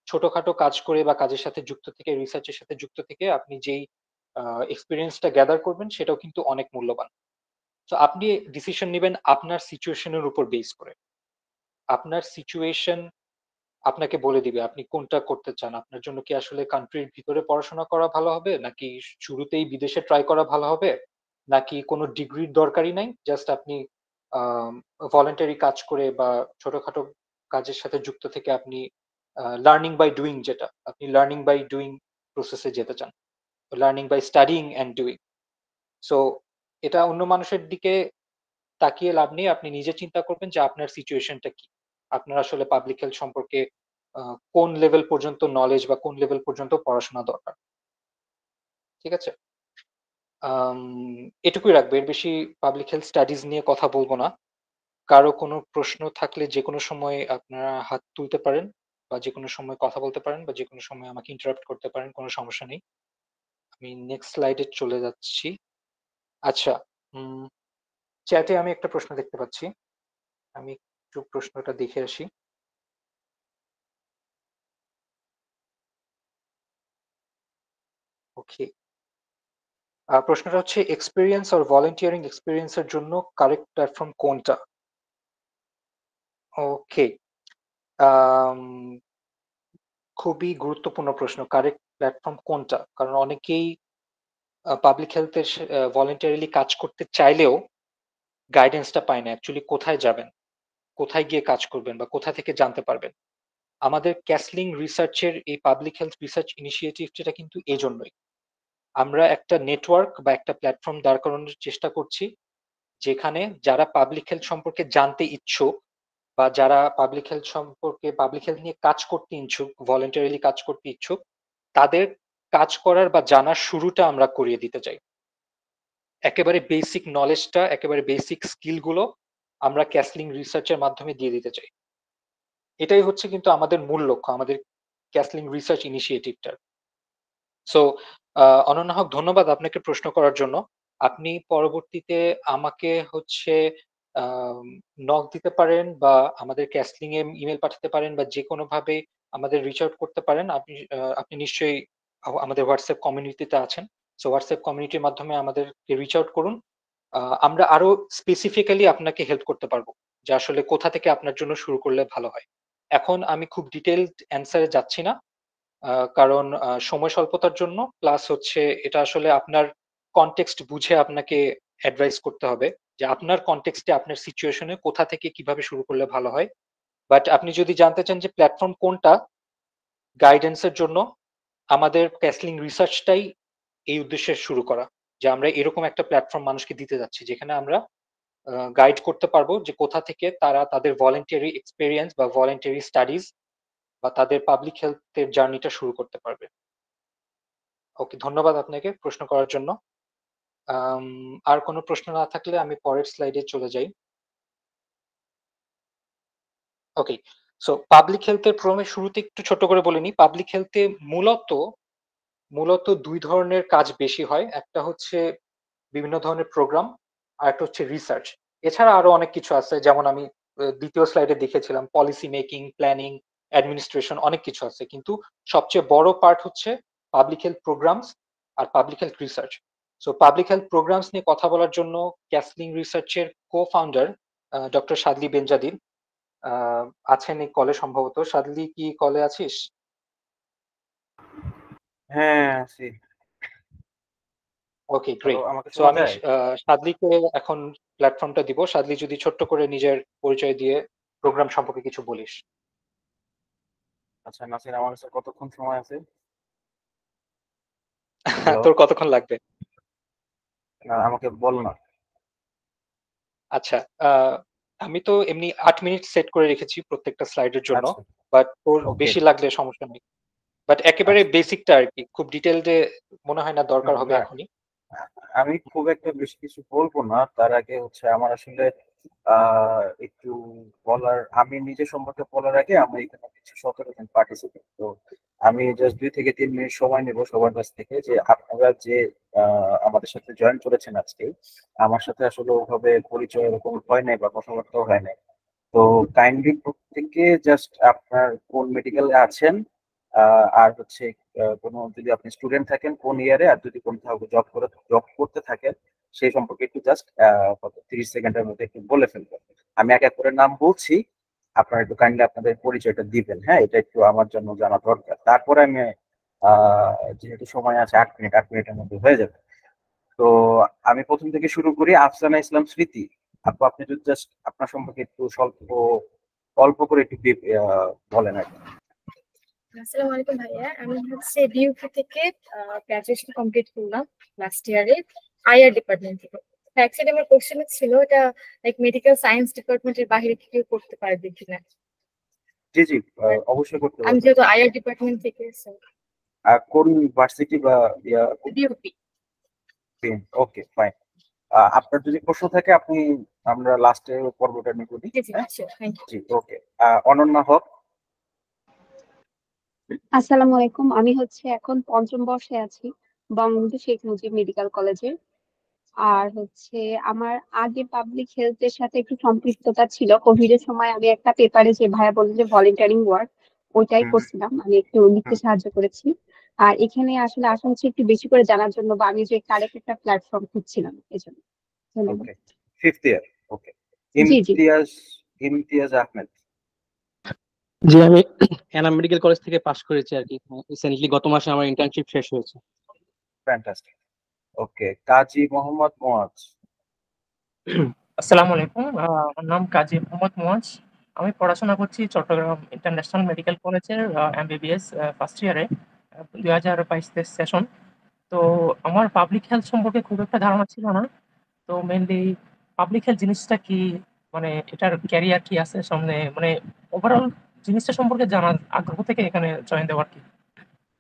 ছোটখাটো কাজ করে বা কাজের সাথে যুক্ত থেকে, রিসার্চের সাথে যুক্ত থেকে আপনি যেই এক্সপেরিয়েন্সটা গ্যাদার করবেন সেটাও কিন্তু অনেক মূল্যবান। সো আপনি ডিসিশন নিবেন আপনার সিচুয়েশন এর উপর বেস করে। আপনার সিচুয়েশন আপনাকে বলে দিবে আপনি কোনটা করতে চান। আপনার জন্য কি আসলে কান্ট্রির ভিতরে পড়াশোনা করা ভালো হবে? নাকি শুরুতেই বিদেশে ট্রাই করা ভালো হবে? নাকি কোনো ডিগ্রির দরকারই নাই। জাস্ট আপনি আম ভলান্টারি কাজ করে বা ছোটখাটো কাজের সাথে যুক্ত থেকে আপনি লার্নিং বাই ডুইং, যেটা আপনি লার্নিং বাই ডুইং প্রসেস এ যেতে চান। Learning by studying and doing. So এটা অন্য মানুষের দিকে তাকিয়ে লাভ নেই। আপনি নিজে চিন্তা করবেন যে আপনার সিচুয়েশনটা কি? আপনার আসলে পাবলিক হেলথ সম্পর্কে কোন লেভেল পর্যন্ত নলেজ বা কোন লেভেল পর্যন্ত পড়াশোনা দরকার। ঠিক আছে? আম এটুকুই রাখবো। এর বেশি পাবলিক হেলথ স্টাডিজ নিয়ে কথা বলব না। কারো কোনো প্রশ্ন থাকলে যেকোনো সময় আপনারা হাত তুলতে পারেন বা যেকোনো সময় কথা বলতে পারেন বা যেকোনো সময় আমাকে ইন্টারাপ্ট করতে পারেন। কোনো সমস্যা নেই। আমি নেক্সট স্লাইডে চলে যাচ্ছি। আচ্ছা, উম চ্যাটে আমি একটা প্রশ্ন দেখতে পাচ্ছি। আমি একটু প্রশ্নটা দেখে আসি। ওকে। প্রশ্নটা হচ্ছে এক্সপেরিয়েন্স অর ভলান্টিয়ারিং এক্সপেরিয়েন্স এর জন্য কারেক্ট প্ল্যাটফর্ম কোনটা? ওকে। আম খুবই গুরুত্বপূর্ণ প্রশ্ন। কারেক্ট প্ল্যাটফর্ম কোনটা? কারণ অনেকেই পাবলিক হেলথ এর ভলান্টারিলি কাজ করতে চাইলেও গাইডেন্সটা পায় না। অ্যাকচুয়ালি কোথায় যাবেন? কোথায় গিয়ে কাজ করবেন বা কোথা থেকে জানতে পারবেন? আমাদের ক্যাসলিং রিসার্চের এই পাবলিক হেলথ রিসার্চ ইনিশিয়েটিভটা কিন্তু এজন্যই। আমরা একটা নেটওয়ার্ক বা একটা প্ল্যাটফর্ম দাঁড় করানোর চেষ্টা করছি, যেখানে যারা পাবলিক হেলথ সম্পর্কে জানতে ইচ্ছুক বা যারা পাবলিক হেলথ সম্পর্কে পাবলিক হেলথ নিয়ে কাজ করতে ইচ্ছুক, ভলান্টারিলি কাজ করতে ইচ্ছুক, তাদের কাজ করার বা জানার শুরুটা আমরা করিয়ে দিতে চাই। একেবারে বেসিক নলেজটা, একেবারে বেসিক স্কিল গুলো আমরা ক্যাসলিং রিসার্চের মাধ্যমে দিয়ে দিতে চাই। এটাই হচ্ছে কিন্তু আমাদের মূল লক্ষ্য, আমাদের ক্যাসলিং রিসার্চ ইনিশিয়েটিভটার। সো অনন্যা হক, ধন্যবাদ আপনাকে প্রশ্ন করার জন্য। আপনি পরবর্তীতে আমাকে হচ্ছে নক দিতে পারেন বা আমাদের ক্যাসলিং এ ইমেল পাঠাতে পারেন বা যেকোনো ভাবে আমাদের রিচ আউট করতে পারেন। আপনি নিশ্চয়ই আমাদের হোয়াটসঅ্যাপ কমিউনিটিতে আছেন। সো হোয়াটসঅ্যাপ কমিউনিটির মাধ্যমে আমাদেরকে রিচ আউট করুন। আমরা আরো স্পেসিফিক্যালি আপনাকে হেল্প করতে পারবো যে আসলে কোথা থেকে আপনার জন্য শুরু করলে ভালো হয়। এখন আমি খুব ডিটেইলড অ্যান্সারে যাচ্ছি না। কারণ সময় স্বল্পতার জন্য, প্লাস হচ্ছে এটা আসলে আপনার কনটেক্সট বুঝে আপনাকে অ্যাডভাইস করতে হবে যে আপনার কনটেক্সটে আপনার সিচুয়েশনে কোথা থেকে কিভাবে শুরু করলে ভালো হয়। বাট আপনি যদি জানতে চান যে প্ল্যাটফর্ম কোনটা গাইডেন্সের জন্য, আমাদের ক্যাসলিং রিসার্চটাই এই উদ্দেশ্যে শুরু করা। যে আমরা এরকম একটা প্ল্যাটফর্ম মানুষকে দিতে যাচ্ছি যেখানে আমরা গাইড করতে পারবো যে কোথা থেকে তারা তাদের ভলান্টারি এক্সপেরিয়েন্স বা ভলান্টারি স্টাডিজ বা তাদের পাবলিক হেলথের জার্নিটা শুরু করতে পারবে। ওকে, ধন্যবাদ আপনাকে প্রশ্ন করার জন্য। আম আর কোনো প্রশ্ন না থাকলে আমি পরের স্লাইডে চলে যাই। ওকে। সো পাবলিক হেলথের প্রথমে শুরুতে একটু ছোট করে বলে নিই। পাবলিক হেলথে মূলত ২ ধরনের কাজ বেশি হয়। একটা হচ্ছে বিভিন্ন ধরনের প্রোগ্রাম, আরেকটা হচ্ছে রিসার্চ। এছাড়া আরো অনেক কিছু আছে, যেমন আমি ২য় স্লাইডে দেখেছিলাম পলিসি মেকিং, প্ল্যানিং, অ্যাডমিনিস্ট্রেশন অনেক কিছু আছে। কিন্তু সবচেয়ে বড় পার্ট হচ্ছে পাবলিক হেলথ প্রোগ্রামস আর public health research. So public health programs নিয়ে কথা বলার জন্য ক্যাসলিং রিসার্চের কো-ফাউন্ডার ডক্টর শাদলি বেনজাদিন আ আছেন এই কলে সম্ভবত। শাদলি, কি কলে আছিস? হ্যাঁ, আছি। ওকে, হ্যালো, গ্রেট। আমাকে সো শোনা আমি যায়? সাদলীকে এখন প্ল্যাটফর্মটা দিব। সাদলী, যদি ছোট্ট করে নিজের পরিচয় দিয়ে প্রোগ্রাম সম্পর্কে কিছু বলিস। আচ্ছা নাসির, আমার কাছে কতক্ষণ সময় আছে? হ্যালো? তোর কতক্ষণ লাগবে? না, আমাকে বল না। আচ্ছা, আমি তো এমনি ৮ মিনিট সেট করে রেখেছি প্রত্যেকটা স্লাইডের জন্য। আচ্ছা, বাট তোর ওকে। বেশি লাগলে সমস্যা নেই। বাট একেবারে আচ্ছা। বেসিকটা আরকি। খুব ডিটেইলড এ মনে হয় না দরকার হবে না, এখনই। আমি খুব একটা বেশি কিছু বলবো না। তার আগে হচ্ছে আমার আসলে একটু আমি নিজের সম্পর্কে বলার আগে আমার এখানে কিছু ১৭ জন পার্টিসিপেন্ট। তো আমি জাস্ট ২ থেকে ৩ মিনিট সময় নেব সবার কাছ থেকে যে আপনারা যে আমাদের সাথে জয়েন করেছেন আজকে, আমার সাথে আসলে ওভাবে পরিচয় এরকম হয় নাই বা কথাবার্তাও হয় নাই। তো কাইন্ডলি প্রত্যেকে জাস্ট আপনার কোন মেডিকেলে আছেন, আর হচ্ছে কোনো যদি আপনি স্টুডেন্ট থাকেন কোন ইয়ারে, আর যদি কোথাও জব করতে থাকেন সেই সম্পর্কে একটু জাস্ট ৩০ সেকেন্ডের মধ্যে একটু বলে ফেলবেন। আমি এক এক করে নাম বলছি, আপনারা একটু কাইন্ডলি আপনাদের পরিচয়টা দিবেন। হ্যাঁ, এটা একটু আমার জন্য জানা দরকার। তারপরে আমি যেহেতু সময় আছে ৮ মিনিটের মধ্যে হয়ে যাবে। তো আমি প্রথম থেকে শুরু করি। আফসানা ইসলাম স্মৃতি। আপু, আপনি যদি জাস্ট আপনার সম্পর্কে একটু অল্প করে একটু বলেন আর কি। আসসালামু আলাইকুম ভাইয়া, আমি হচ্ছে ডিউপি থেকে গ্রাজুয়েশন কমপ্লিট করলাম লাস্ট ইয়ারে আইআর ডিপার্টমেন্ট থেকে। অ্যাকচুয়ালি আমার কোশ্চেন ছিল এটা লাইক মেডিকেল সায়েন্স ডিপার্টমেন্টের বাইরে থেকে করতে পারবে কিনা। জি জি, অবশ্যই করতে আমি পারবেন। যেহেতু আইআর ডিপার্টমেন্ট থেকে কোন ভার্সিটি বা বিউপি। Okay fine. আপনার যদি প্রশ্ন থাকে আপনি আমরা লাস্টে পর্বটা নিয়ে করি। জি জি থ্যাংক ইউ। জি ওকে। অনন্যা হক। আসসালামু আলাইকুম, আমি হচ্ছে এখন পঞ্চম বর্ষে আছি বঙ্গবন্ধু শেখ মুজিব মেডিকেল কলেজে। আর হচ্ছে আমার আগে পাবলিক হেলথের সাথে একটু সম্পৃক্ততা ছিল। কোভিড এর সময় আমি একটা পেপারে, যে ভাইয়া বললেন যে ভলেন্টারিং ওয়ার্ক, ওইটাই করছিলাম, আমি একটু লিখতে সাহায্য করেছি। আর এখানে আসলে আসা হচ্ছে একটু বেশি করে জানার জন্য, বা আমি যে কারেক্ট একটা প্ল্যাটফর্ম খুঁজছিলাম এজন্য। ধন্যবাদ। ওকে, ফিফথ ইয়ার। ওকে, জি জি। ইমতিয়াজ আহমেদ। জি, আমি এনাম মেডিকেল কলেজ থেকে পাশ করেছি আর কি। রিসেন্টলি গত মাসে আমার ইন্টার্নশিপ শেষ হয়েছে। ফ্যান্টাস্টিক। ওকে, কাজী মোহাম্মদ মুয়াজ। আসসালামু আলাইকুম, আমার নাম কাজী মোহাম্মদ মুয়াজ। আমি পড়াশোনা করছি চট্টগ্রাম ইন্টারন্যাশনাল মেডিকেল কলেজের এমবিবিএস ফার্স্ট ইয়ারে, 2022 সেশন। তো আমার পাবলিক হেলথ সম্পর্কে খুব একটা ধারণা ছিল না। তো মেইনলি পাবলিক হেলথ জিনিসটা কি, মানে এটার ক্যারিয়ার কি আছে সামনে, মানে ওভারঅল জিনিসটা সম্পর্কে জানার আগ্রহ থেকে এখানে জয়েন দেওয়ার কি।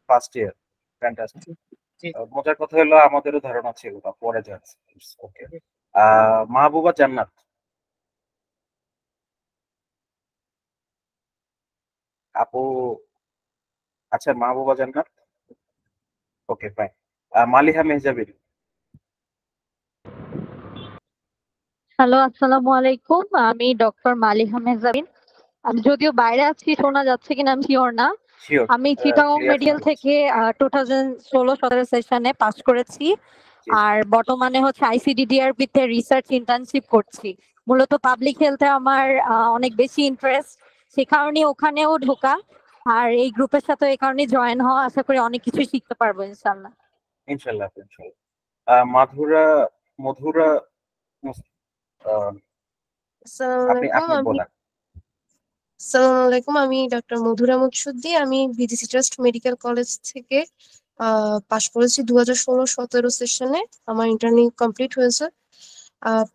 First year, fantastic. জি। মজার কথা হলো আমাদেরও ধারণা ছিল না, পরে জানছি। ওকে, মাহবুবা জান্নাত। আপু, আচ্ছা Mahbuba Jannat. Okay fine. Maliha Mehjabin. Hello, আসসালামু আলাইকুম, আমি ডক্টর মালিহা মেহজাবিন। আমি যদিও বাইরে আছি, শোনা যাচ্ছে কিনা আমি শিওর না। শিওর, আমি চিটাগং মেডিকেল থেকে 2016-17 সেশনে পাস করেছি। আর বর্তমানে হচ্ছে আইসিডিডিআরবি তে রিসার্চ ইন্টার্নশিপ করছি। মূলত পাবলিক হেলথে আমার অনেক বেশি ইন্টারেস্ট, সে কারণে ওখানেও ঢোকা। আর এই গ্রুপের সাথে এই কারণে জয়েন হওয়া, আশা করি অনেক কিছু শিখতে পারবো ইনশাআল্লাহ। ইনশাআল্লাহ ইনশাআল্লাহ। মধুরা আপনি বলেন। আসসালামু আলাইকুম, আমি ডক্টর মধুরা মুৎসুদ্দি। আমি বিজিসি ট্রাস্ট মেডিকেল কলেজ থেকে পাশ করেছি 2016-17 সেশনে। আমার ইন্টার্নি কমপ্লিট হয়েছে।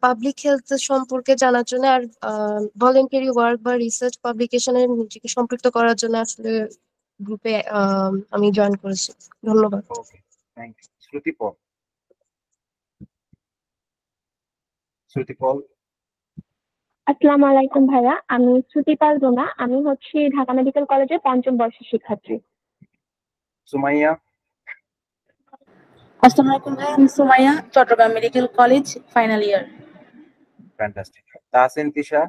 পাবলিক হেলথ সম্পর্কে জানার জন্য আর ভলেন্টারি ওয়ার্ক বা রিসার্চ পাবলিকেশনে নিজেকে সম্পৃক্ত করার জন্য আসলে গ্রুপে আমি জয়েন করেছি। ধন্যবাদ। ওকে, থ্যাংক ইউ। শ্রুতিপল। আসসালামু আলাইকুম ভাইয়া, আমি শ্রুতিপাল রুনা। আমি হচ্ছে ঢাকা মেডিকেল কলেজের পঞ্চম বর্ষের শিক্ষার্থী। সুমাইয়া। আসসালামু আলাইকুম ভাই, আমি Sumaiya, Chattogram medical college final year. Fantastic. Tahsin Tisha.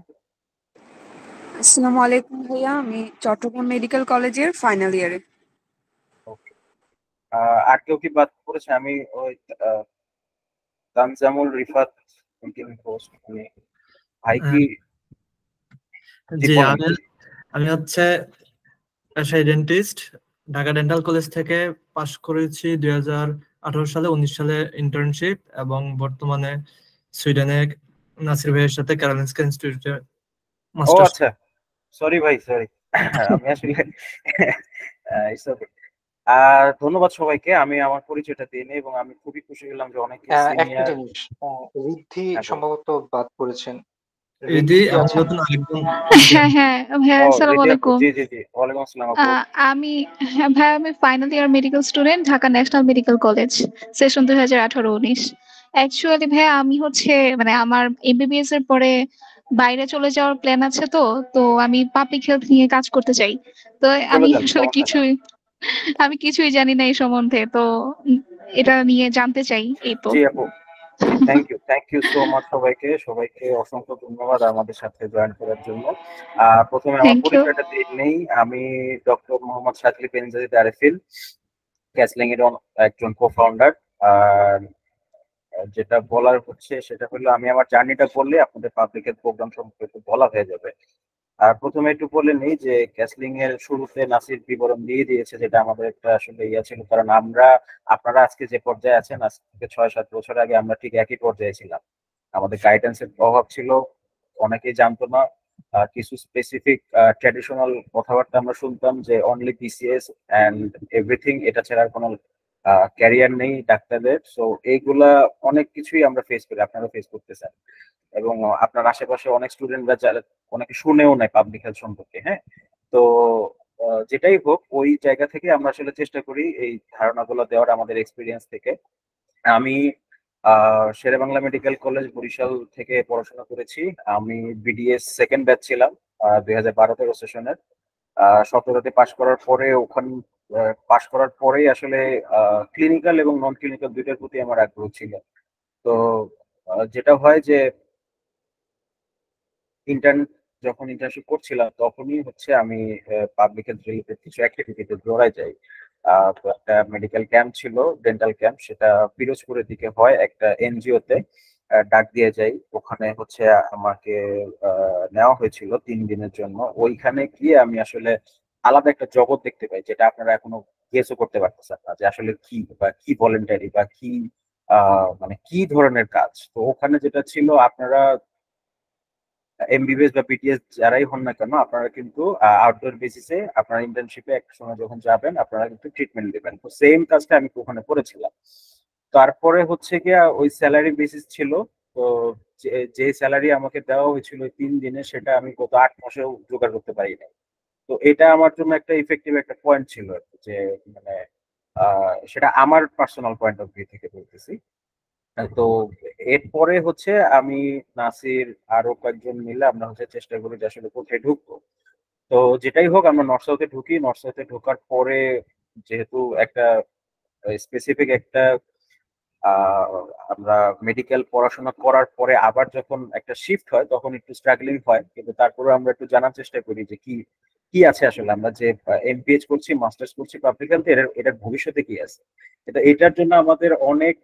আসসালামু আলাইকুম ভাইয়া, আমি চট্টগ্রাম মেডিকেল কলেজের ফাইনাল ইয়ারে। ওকে, আর কেউ কি বাদ পড়েছে? আমি ওই তানজামুল রিফাত পোস্ট, ভাই কি? জি, আমি হচ্ছে পেশায় ডেন্টিস্ট, ঢাকা ডেন্টাল কলেজ থেকে পাশ করেছি 2018 সালে, 19 সালে ইন্টার্নশিপ, এবং বর্তমানে সুইডেনে নাসির ভাইয়ের সাথে কারোলিনস্কা ইনস্টিটিউটে মাস্টার্স। আচ্ছা, সরি ভাই, সরি। আমি আসলে ধন্যবাদ সবাইকে। আমি আমার পরিচয়টা দিয়ে নিই এবং আমি খুবই খুশি হলাম যে অনেকে একটা জিনিস, ঋদ্ধি সম্ভবত বাদ পড়েছেন। হ্যাঁ হ্যাঁ ভাইয়া, আসসালামু আলাইকুম। জি জি জি, ওয়ালাইকুম আসসালাম আপু। আমি ভাইয়া, আমি final year medical student, Dhaka national medical college, session 2018-19। Actually ভাইয়া আমি হচ্ছে মানে আমার এমবিবিএস এর পরে বাইরে চলে যাওয়ার প্ল্যান আছে। তো আমি পাবলিক হেলথ নিয়ে কাজ করতে চাই। তো আমি আসলে কিছুই জানি না এই সম্বন্ধে, তো এটা নিয়ে জানতে চাই। এই তো। জি আপু, থ্যাংক ইউ সো মাচ সবাইকে অসংখ্য ধন্যবাদ আমাদের সাথে জয়েন করার জন্য। প্রথমে আমার পরিচয়টা দিয়ে নেই। আমি ডক্টর মোহাম্মদ শাকিল বেনজাদিদ আরেফিল, ক্যাসলিং এর একজন কো-ফাউন্ডার। আর যেটা বলার হচ্ছে সেটা হলো, আমি আমার জার্নিটা করলে আপনাদের পাবলিক হেলথ প্রোগ্রাম সম্পর্কে একটু বলা হয়ে যাবে। আর প্রথমে একটু বলে নেই যে ক্যাসলিং এর শুরুতে নাসির বিবরণ দিয়ে দিয়েছে, যেটা আমাদের একটা আসলে ছিল, কারণ আপনারা আজকে যে পর্যায়ে আছেন, আজ থেকে 6-7 বছর আগে আমরা ঠিক একই পর্যায়ে ছিলাম। আমাদের গাইডেন্সের অভাব ছিল, অনেকেই জানতো না। কিছু স্পেসিফিক ট্র্যাডিশনাল কথাবার্তা আমরা শুনতাম যে অনলি বিসিএস অ্যান্ড এভরিথিং, এটা ছাড়া কোনো ক্যারিয়ার নেই ডাক্তারদের। সো এইগুলা অনেক কিছুই আমরা ফেস করি, আপনারা ফেস করতেছেন, এবং আপনার আশেপাশে অনেক স্টুডেন্টরা যারা অনেকে শুনেও নেয় পাবলিক হেলথ সম্পর্কে। হ্যাঁ, তো যেটাই হোক ওই জায়গা থেকে আমরা আসলে চেষ্টা করি এই ধারণাগুলো দেওয়ার আমাদের এক্সপিরিয়েন্স থেকে। আমি শেরেবাংলা মেডিকেল কলেজ বরিশাল থেকে পড়াশোনা করেছি। আমি বিডিএস সেকেন্ড ব্যাচ ছিলাম 2012-13 সেশনের। 17তে পাশ করার পরে পাশ করার পরেই আসলে ক্লিনিক্যাল এবং নন ক্লিনিক্যাল দুইটার প্রতি আমার আগ্রহ ছিল। তো যেটা হয় যে যখন ইন্টার্নশিপ করছিলাম তখনই হচ্ছে আমি পাবলিক হেলথ রিলেটেড কিছু অ্যাক্টিভিটিতে জড়াই যাই। তো একটা মেডিকেল ক্যাম্প ছিল, ডেন্টাল ক্যাম্প, সেটা পিরোজপুরের দিকে হয় একটা এনজিওতে। ডাক দিয়ে যাই, ওখানে হচ্ছে আমাকে নেওয়া হয়েছিল 3 দিনের জন্য। ওইখানে গিয়ে আমি আসলে আলাদা একটা জগৎ দেখতে পাই, যেটা আপনারা এখনো গেসও করতে পারতেছেন না যে আসলে কি বা কি ভলেন্টারি বা কি মানে কি ধরনের কাজ। তো ওখানে যেটা ছিল, আপনারা এমবিবিএস বা বিটিএস যারাই হন না কেন, আপনারা কিন্তু আউটডোর বেসিসে আপনারা ইন্টার্নশিপে একটা সময় যখন যাবেন আপনারা কিন্তু ট্রিটমেন্ট দেবেন। তো সেম কাজটা আমি ওখানে করেছিলাম। তারপরে হচ্ছে গিয়া ওই স্যালারি বেসিস ছিল। তো যে স্যালারি আমাকে দেওয়া হয়েছিল 3 দিনে, সেটা আমি গত 8 মাসেও জোগাড় করতে পারি নাই। তো এটা আমার জন্য একটা ইফেক্টিভ একটা পয়েন্ট ছিল আর কি, যে মানে সেটা আমার পার্সোনাল পয়েন্ট অফ ভিউ থেকে বলতেছি। তো এরপরে হচ্ছে আমি, নাসির, আরো কয়েকজন মিলে আমরা হচ্ছে চেষ্টা করি যে আসলে কোথায় ঢুকবো। তো যেটাই হোক আমরা নর্থ সাউথে ঢুকি। নর্থ সাউথে ঢোকার পরে যেহেতু একটা স্পেসিফিক একটা আমরা মেডিকেল পড়াশোনা করার পরে আবার যখন একটা শিফট হয় তখন একটু স্ট্রাগলিং হয়, কিন্তু তারপরে আমরা একটু জানার চেষ্টা করি যে কি কি আছে আসলে, আমরা যে এমপিএইচ করছি, মাস্টার্স করছি পাবলিক হেলথে, এটার ভবিষ্যতে কি আছে। কিন্তু এটার জন্য আমাদের অনেক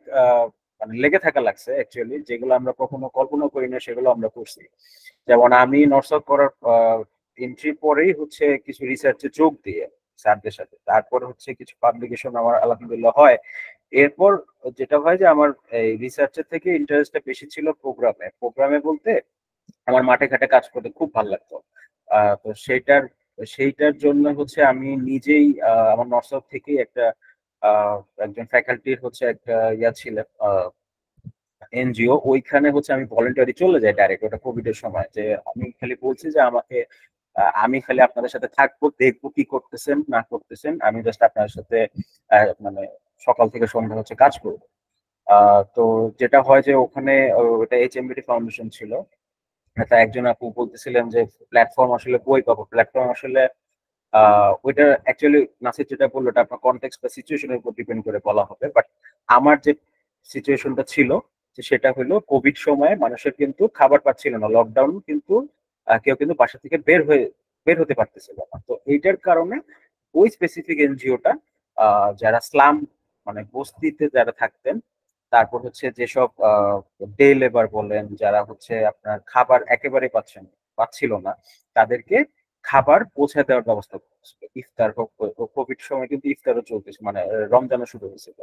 মানে লেগে থাকা লাগছে অ্যাকচুয়ালি, যেগুলো আমরা কখনো কল্পনা করি না সেগুলো আমরা করছি। যেমন আমি নর্থ সাউথ করার এন্ট্রি পরেই হচ্ছে কিছু রিসার্চে যোগ দিয়ে স্যারদের সাথে, তারপর হচ্ছে কিছু পাবলিকেশন আমার আলহামদুলিল্লাহ হয়। এরপর যেটা হয় যে আমার এই রিসার্চের থেকে ইন্টারেস্টটা বেশি ছিল প্রোগ্রামে বলতে আমার মাঠে ঘাটে কাজ করতে খুব ভালো লাগতো। তো সেইটার জন্য হচ্ছে আমি নিজেই আমার নর্থ সাউথ থেকেই একজন ফ্যাকাল্টির হচ্ছে একটা ইয়া ছিলেন এনজিও, ওইখানে হচ্ছে আমি ভলেন্টারি চলে যাই ডাইরেক্ট ওটা কোভিড এর সময়। যে আমি খালি বলছি যে আমি খালি আপনাদের সাথে থাকবো, দেখবো কি করতেছেন না করতেছেন, আমি জাস্ট আপনাদের সাথে মানে সকাল থেকে সন্ধ্যা হচ্ছে কাজ করবো। তো যেটা হয় যে ওখানে ওটা এইচএমবিডি ফাউন্ডেশন ছিল। তা একজন আপু বলতেছিলেন যে প্ল্যাটফর্ম আসলে কই পাবো, প্ল্যাটফর্ম আসলে ওইটা অ্যাকচুয়ালি নাসির যেটা বললো এটা আপনার কনটেক্সট বা সিচুয়েশনের উপর ডিপেন্ড করে বলা হবে। বাট আমার যে সিচুয়েশনটা ছিল যে সেটা হলো কোভিড সময়ে মানুষের কিন্তু খাবার পাচ্ছিল না, লকডাউন, কিন্তু কেউ কিন্তু বাসা থেকে বের হতে পারতেছিল না। তো এইটার কারণে ওই স্পেসিফিক এনজিওটা যারা স্লাম মানে বস্তিতে যারা থাকতেন, তারপর হচ্ছে যেসব ডে লেবার বলেন, যারা হচ্ছে আপনার খাবার একেবারে পাচ্ছিল না, তাদেরকে খাবার পৌঁছে দেওয়ার ব্যবস্থা করছিল। ইফতার হোক, কোভিড সময় কিন্তু ইফতারও চলতেছে, মানে রমজানও শুরু হয়েছিল।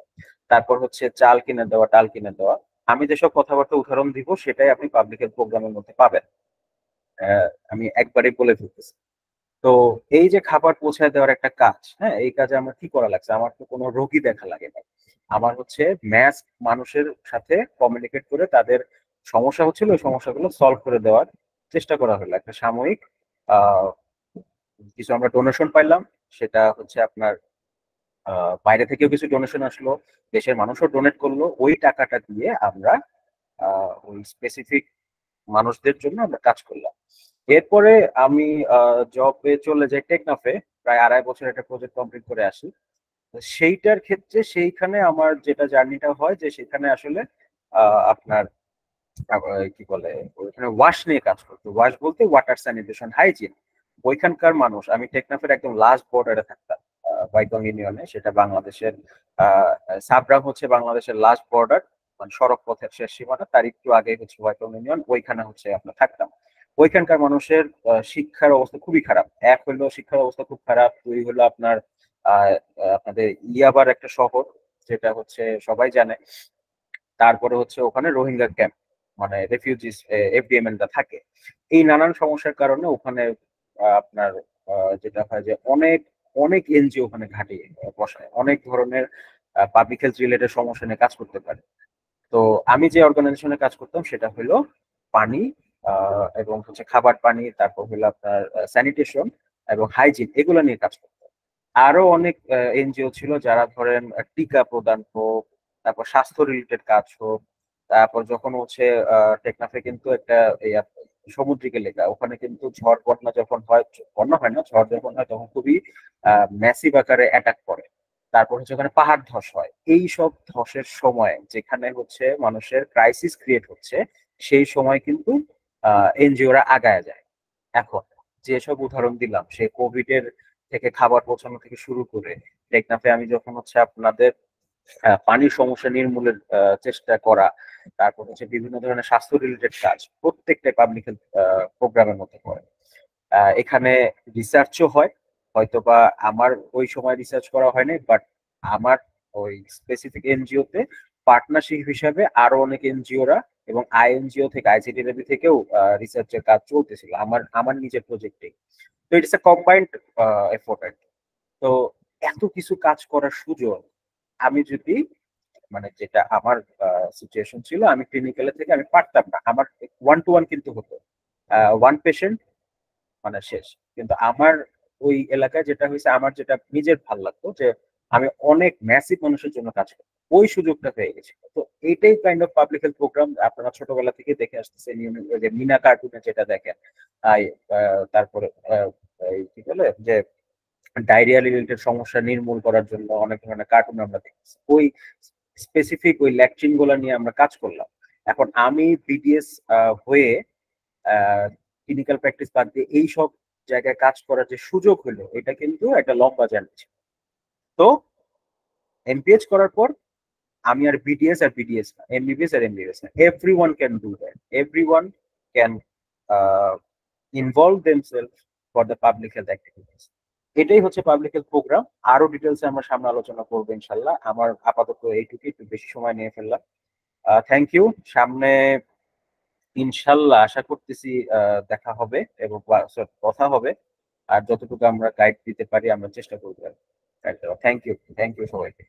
তারপর হচ্ছে চাল কিনে দেওয়া, ডাল কিনে দেওয়া। আমি যেসব কথাবার্তা উদাহরণ দিব সেটাই আপনি পাবলিক হেলথ প্রোগ্রামের মধ্যে পাবেন। আমি একবারে বলে ফেলতেছি। তো এই যে খাবার পৌঁছায় দেওয়ার একটা কাজ, হ্যাঁ, এই কাজে আমার কি করা লাগছে, আমার তো কোনো রোগী দেখা লাগে না। আমার হচ্ছে ম্যাস মানুষের সাথে কমিউনিকেট করে তাদের সমস্যা হচ্ছিল ওই সমস্যাগুলো সলভ করে দেওয়ার চেষ্টা করা হলো। একটা সাময়িক কিছু আমরা ডোনেশন পাইলাম, সেটা হচ্ছে আপনার বাইরে থেকেও কিছু ডোনেশন আসলো, দেশের মানুষও ডোনেট করলো। ওই টাকাটা দিয়ে আমরা ওই স্পেসিফিক মানুষদের জন্য আমরা কাজ করলাম। এরপরে আমি জবে চলে যাই টেকনাফে, প্রায় 2.5 বছর একটা প্রজেক্ট কমপ্লিট করে আসি। সেইটার ক্ষেত্রে সেইখানে আমার যেটা জার্নিটা হয় যে সেখানে আসলে আপনার কি বলে ওইখানে ওয়াশ নিয়ে কাজ করতো। ওয়াশ বলতে ওয়াটার স্যানিটেশন হাইজিন। ওইখানকার মানুষ, আমি টেকনাফের একদম লাস্ট বর্ডারে থাকতাম বাইকং ইউনিয়নে, সেটা বাংলাদেশের সাবরাম হচ্ছে বাংলাদেশের লাস্ট বর্ডার, মানে সড়ক পথের শেষ সীমানা, তার একটু আগে হচ্ছে বাইকং ইউনিয়ন, ওইখানে হচ্ছে আপনার থাকতাম। ওইখানকার মানুষের শিক্ষার অবস্থা খুবই খারাপ। এক হলো শিক্ষার অবস্থা খুব খারাপ, দুই হলো আপনাদের ইয়াবার একটা শহর, যেটা হচ্ছে সবাই জানে। তারপরে হচ্ছে ওখানে রোহিঙ্গা ক্যাম্প, মানে রেফিউজিস এফডিএমএনরা থাকে। এই নানান সমস্যার কারণে ওখানে আপনার যেটা হয় যে অনেক অনেক এনজিও ওখানে ঘাঁটি বসায়, অনেক ধরনের পাবলিক হেলথ রিলেটেড সমস্যা নিয়ে কাজ করতে পারে। তো আমি যে অর্গানাইজেশনে কাজ করতাম সেটা হলো পানি এবং হচ্ছে খাবার পানি, তারপর হলো আপনার স্যানিটেশন এবং হাইজিন, এগুলো নিয়ে কাজ করতাম। আরো অনেক এনজিও ছিল যারা ধরেন টিকা প্রদান হোক, তারপর স্বাস্থ্য রিলেটেড কাজ হোক, তারপর যখন হচ্ছে টেকনাফে কিন্তু একটা সমুদ্রিক এলাকা, ওখানে কিন্তু ঝড় বন্যা যখন হয়, বন্যা হয় না, ঝড় যখন হয় তখন খুবই ম্যাসিভ আকারে অ্যাটাক করে। তারপর হচ্ছে ওখানে পাহাড় ধস হয়। এই সব ধসের সময় যেখানে হচ্ছে মানুষের ক্রাইসিস ক্রিয়েট হচ্ছে, সেই সময় কিন্তু এনজিওরা আগায় যায়। এখন যেসব উদাহরণ দিলাম, সে কোভিড এর থেকে খাবার পৌঁছানো থেকে শুরু করে টেকনাফে আমি যখন হচ্ছে আপনাদের পানির সমস্যা নির্মূলের চেষ্টা করা, তারপর হচ্ছে বিভিন্ন ধরনের স্বাস্থ্য রিলেটেড কাজ, প্রত্যেকটা পাবলিক হেলথ প্রোগ্রামের মধ্যে পড়ে। এখানে রিসার্চও হয়, হয়তোবা আমার ওই সময় রিসার্চ করা হয়নি, বাট আমার ওই স্পেসিফিক এনজিওতে পার্টনারশিপ হিসাবে আরো অনেক এনজিওরা এবং আইএনজিও থেকে, আইসিডিডাব্লিউ থেকেও রিসার্চের কাজ চলতেছিল আমার নিজের প্রজেক্টে। তো ইটস এ কম্বাইন্ড এফোর্ট। তো এত কিছু কাজ করার সুযোগ আমি যদি, মানে যেটা আমার সিচুয়েশন ছিল, আমি ক্লিনিক্যালে থেকে আমি পারতাম না, আমার 1-to-1 কিন্তু হতো, 1 পেশেন্ট মানে শেষ। কিন্তু আমার ওই এলাকায় যেটা হয়েছে, আমার যেটা নিজের ভাল লাগতো যে আমি অনেক ম্যাসিভ মানুষের জন্য কাজ করি, ওই সুযোগটা পেয়ে গেছি। তো এইটাই kind of public health program আপনারা ছোটবেলা থেকে দেখে আসতেছেন, যে মিনা কার্টুনে যেটা দেখেন, তারপরে কি বলে যে ডায়রিয়া রিলেটেড সমস্যা নির্মূল করার জন্য অনেক ধরনের কার্টুন আমরা দেখতেছি, ওই স্পেসিফিক ওই ল্যাকচিন গুলা নিয়ে আমরা কাজ করলাম। এখন আমি বিডিএস হয়ে ক্লিনিক্যাল প্র্যাকটিস বাদ দিয়ে এই সব জায়গায় কাজ করার যে সুযোগ হলো, এটা কিন্তু একটা লম্বা জার্নি ছিল। তো এমপিএইচ করার পর আমি আর বিডিএস আর বিডিএস না, এমবিবিএস আর এমবিবিএস না, everyone can do that, everyone can involve themselves for the public health activities. এটাই হচ্ছে পাবলিক হেলথ প্রোগ্রাম। আরো ডিটেলসে আমরা সামনে আলোচনা করবো ইনশাল্লাহ। আমার আপাতত এইটুকু, একটু বেশি সময় নিয়ে ফেললাম। Thank you. সামনে ইনশাল্লাহ আশা করতেছি দেখা হবে এবং কথা হবে, আর যতটুকু আমরা গাইড দিতে পারি আমরা চেষ্টা করবো। থ্যাংক ইউ সবাইকে।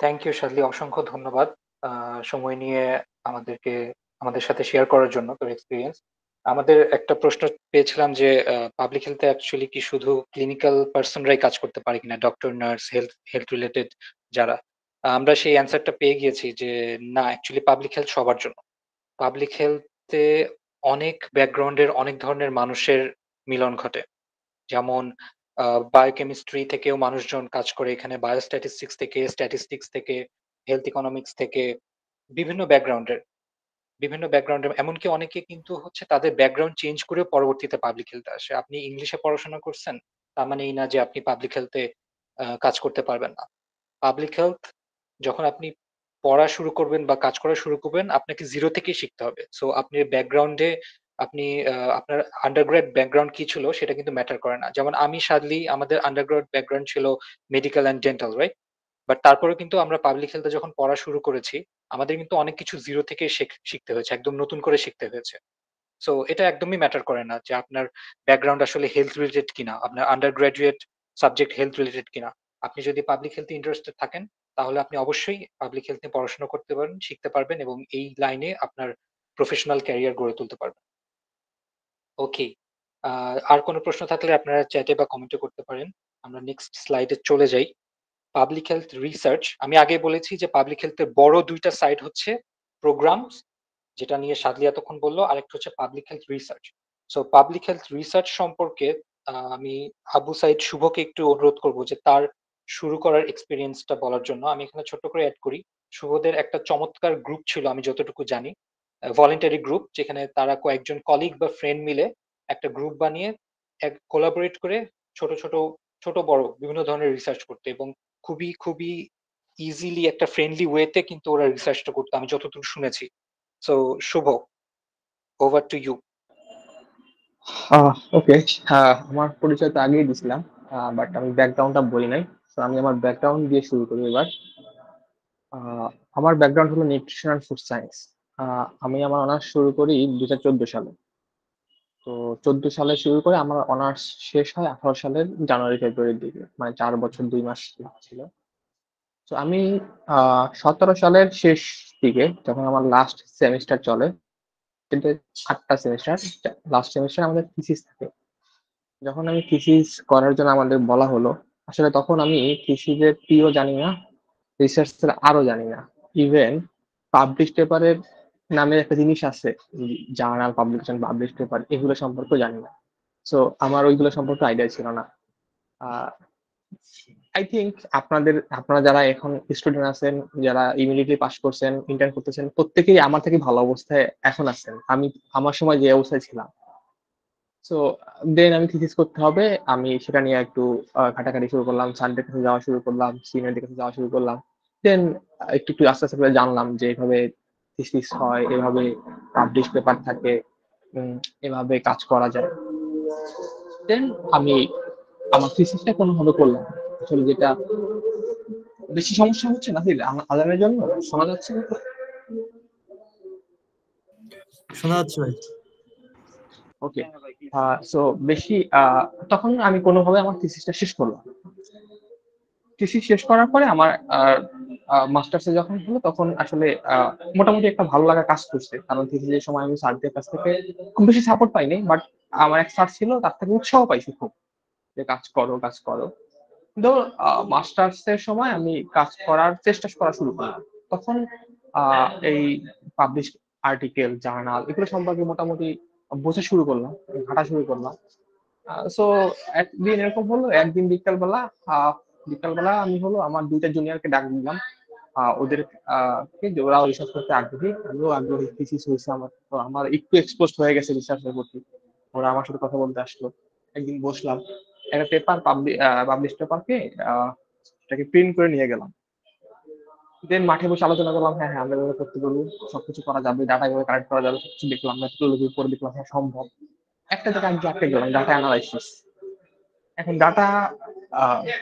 থ্যাংক ইউ শাদলি, অসংখ্য ধন্যবাদ সময় নিয়ে আমাদের সাথে শেয়ার করার জন্য তোর এক্সপিরিয়েন্স। আমাদের একটা প্রশ্ন পেয়েছিলাম যে পাবলিক হেলথে অ্যাকচুয়ালি কি শুধু ক্লিনিক্যাল পার্সনরাই কাজ করতে পারে কিনা, ডক্টর, নার্স, হেলথ রিলেটেড যারা। আমরা সেই অ্যান্সারটা পেয়ে গিয়েছি যে না, অ্যাকচুয়ালি পাবলিক হেলথ সবার জন্য। পাবলিক হেলথে অনেক ব্যাকগ্রাউন্ডের অনেক ধরনের মানুষের মিলন ঘটে। যেমন বায়োকেমিস্ট্রি থেকেও মানুষজন কাজ করে এখানে, স্ট্যাটিস্টিক্স থেকে, হেলথ ইকোনমিক্স থেকে, বিভিন্ন ব্যাকগ্রাউন্ডের এমনকি অনেকে কিন্তু হচ্ছে তাদের ব্যাকগ্রাউন্ড চেঞ্জ করে পরবর্তীতে পাবলিক হেলথে আসে। আপনি ইংলিশে পড়াশোনা করছেন তার মানে এই না যে আপনি পাবলিক হেলথে কাজ করতে পারবেন না। পাবলিক হেলথ যখন আপনি পড়া শুরু করবেন বা কাজ করা শুরু করবেন, আপনাকে জিরো থেকেই শিখতে হবে। সো আপনি ব্যাকগ্রাউন্ডে আপনি আপনার আন্ডারগ্রেড ব্যাকগ্রাউন্ড কি ছিল সেটা কিন্তু ম্যাটার করে না। যেমন আমি সাদলি, আমাদের আন্ডারগ্রেড ব্যাকগ্রাউন্ড ছিল medical and dental, right? But তারপরে কিন্তু আমরা পাবলিক হেলথে যখন পড়া শুরু করেছি, আমাদের কিন্তু অনেক কিছু জিরো থেকে শিখতে হয়েছে, একদম নতুন করে শিখতে হয়েছে। সো এটা একদমই ম্যাটার করে না যে আপনার ব্যাকগ্রাউন্ড আসলে হেলথ রিলেটেড কিনা, আপনার under graduate subject health related কিনা। আপনি যদি পাবলিক হেলথে ইন্টারেস্টেড থাকেন তাহলে আপনি অবশ্যই পাবলিক হেলথ নিয়ে পড়াশোনা করতে পারেন, শিখতে পারবেন এবং এই লাইনে আপনার প্রফেশনাল ক্যারিয়ার গড়ে তুলতে পারবেন। ওকে, আর কোনো প্রশ্ন থাকলে আপনারা চ্যাটে বা কমেন্টে করতে পারেন। আমরা নেক্সট স্লাইডে চলে যাই। পাবলিক হেলথ রিসার্চ, আমি আগে বলেছি যে পাবলিক হেলথের বড় দুইটা সাইড হচ্ছে প্রোগ্রামস, যেটা নিয়ে সাদলি এতক্ষণ বললো, আরেকটা হচ্ছে public health research. So public health research সম্পর্কে আমি আবু সাইদ শুভকে একটু অনুরোধ করব যে তার শুরু করার এক্সপিরিয়েন্সটা বলার জন্য। আমি এখানে ছোট্ট করে অ্যাড করি, শুভদের একটা চমৎকার গ্রুপ ছিল আমি যতটুকু জানি, ভলেন্টারি গ্রুপ, যেখানে তারা কয়েকজন কলিগ বা ফ্রেন্ড মিলে একটা গ্রুপ বানিয়ে কোলাবোরেট করে ছোট ছোট ছোট বড় বিভিন্ন ধরনের রিসার্চ করতে, এবং খুবই খুবই ইজিলি একটা ফ্রেন্ডলি ওয়েতে কিন্তু ওরা রিসার্চটা করতো আমি যতটুকু শুনেছি। So Shubho, over to you. Okay, আমার পরিচয় তো আগেই দিছিলাম, বাট আমি ব্যাকগ্রাউন্ডটা বলি নাই। তো আমি আমার ব্যাকগ্রাউন্ড দিয়ে শুরু করি এবার। আমার ব্যাকগ্রাউন্ড হলো নিউট্রিশন অ্যান্ড ফুড সায়েন্স। আমি আমার অনার্স শুরু করি 2014 সালে। তো 14 সালে শুরু করে আমার অনার্স শেষ হয় 18 সালের জানুয়ারি ফেব্রুয়ারির দিকে, মানে 4 বছর 2 মাস ছিল। তো আমি 17 সালের শেষ দিকে যখন আমার লাস্ট সেমিস্টার চলে, কিন্তু 8টা সেমিস্টার, লাস্ট সেমিস্টার আমাদের থিসিস থাকে। যখন আমি থিসিস করার জন্য আমাদের বলা হলো, আসলে তখন আমি থিসিসের টিও জানি না, রিসার্চের আরো জানি না। ইভেন পাবলিশ পেপারের নামে একটা জিনিস আছে, জার্নাল পাবলিকেশন, পাবলিশ পেপার, এগুলো সম্পর্কে জানি না। সো আমার ওইগুলো সম্পর্কে আইডিয়া ছিল না। আই থিঙ্ক আপনারা যারা এখন স্টুডেন্ট আছেন, যারা ইমিডিয়েটলি পাস করছেন, ইন্টার্ন করতেছেন, প্রত্যেকেই আমার থেকে ভালো অবস্থায় এখন আছেন। আমি আমার সময় যে অবস্থায় ছিলাম। সো দেন আমি থিসিস করতে হবে, আমি সেটা নিয়ে একটু ঘাটাঘাটি শুরু করলাম, স্যারদের কাছে যাওয়া শুরু করলাম, সিনিয়রদের কাছে যাওয়া শুরু করলাম। দেন একটু একটু আস্তে আস্তে করে জানলাম যে এভাবে থিসিস হয়, এভাবে পাবলিশ পেপার থাকে, এভাবে কাজ করা যায়। দেন আমি আমার থিসিসটা কোনোভাবে করলাম। আসলে যেটা বেশি সমস্যা হচ্ছে না আজানের জন্য, শোনা যাচ্ছে না তো? শোনা যাচ্ছে ভাই। ওকে, সো বেশি তখন আমি কোনোভাবে আমার থিসিসটা শেষ করলাম। থিসিস শেষ করার পরে আমার মাস্টার্সে যখন হলো, তখন আসলে মোটামুটি একটা ভালো লাগা কাজ করছে, কারণ থিসিসের সময় আমি স্যারদের কাছ থেকে খুব বেশি সাপোর্ট পাইনি, বাট আমার এক স্যার ছিল, তার থেকে উৎসাহ পাইছি খুব, যে কাজ করো কাজ করো। কিন্তু মাস্টার্স এর সময় আমি কাজ করার চেষ্টা করা শুরু করলাম। তখন এই পাবলিশ আর্টিকেল, জার্নাল, এগুলো সম্পর্কে মোটামুটি বোঝা শুরু করলাম, ঘাটা শুরু করলাম। সো একদিন এরকম হলো, একদিন বিকালবেলা আমি হলো আমার 2টা জুনিয়রকে ডাক দিলাম, ওদের ওরাও রিসার্চ করতে আগ্রহী, আমিও আগ্রহী, থিসিস হয়েছে আমার, তো আমার একটু এক্সপোজ হয়ে গেছে রিসার্চের প্রতি। ওরা আমার সাথে কথা বলতে আসলো। একদিন বসলাম, একটা পেপার পাবলিশ পেপারকে এটাকে প্রিন্ট করে নিয়ে গেলাম। দেন মাঠে বসে আলোচনা করলাম, হ্যাঁ হ্যাঁ আমরা এভাবে করতে পারবো, সবকিছু করা যাবে, ডাটা এভাবে কালেক্ট করা যাবে, সবকিছু দেখলাম, মেথডোলজির উপর দেখলাম, হ্যাঁ সম্ভব। একটা জায়গায় আমি আটকে গেলাম, ডাটা অ্যানালাইসিস। এখন ডাটা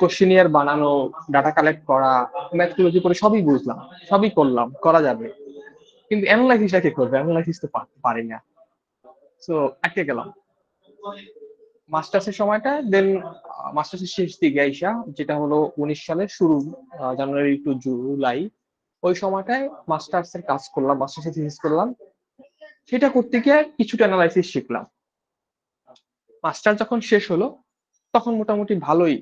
কোশ্চেনিয়ার বানানো, ডাটা কালেক্ট করা, মেথডোলজি করে সবই বুঝলাম, সবই করলাম, করা যাবে, কিন্তু অ্যানালাইসিসটা কে করবে? অ্যানালাইসিস তো পারি না। সো আটকে গেলাম মাস্টার্সের সময়টা। দেন মাস্টার্সের শেষ দিকে আইসা, যেটা হলো 19 সালের শুরু, জানুয়ারি টু জুলাই, ওই সময়টায় মাস্টার্সের কাজ করলাম, মাস্টার্সের থিসিস করলাম। সেটা করতে গিয়ে কিছুটা অ্যানালাইসিস শিখলাম। মাস্টার যখন শেষ হলো, তখন মোটামুটি ভালোই,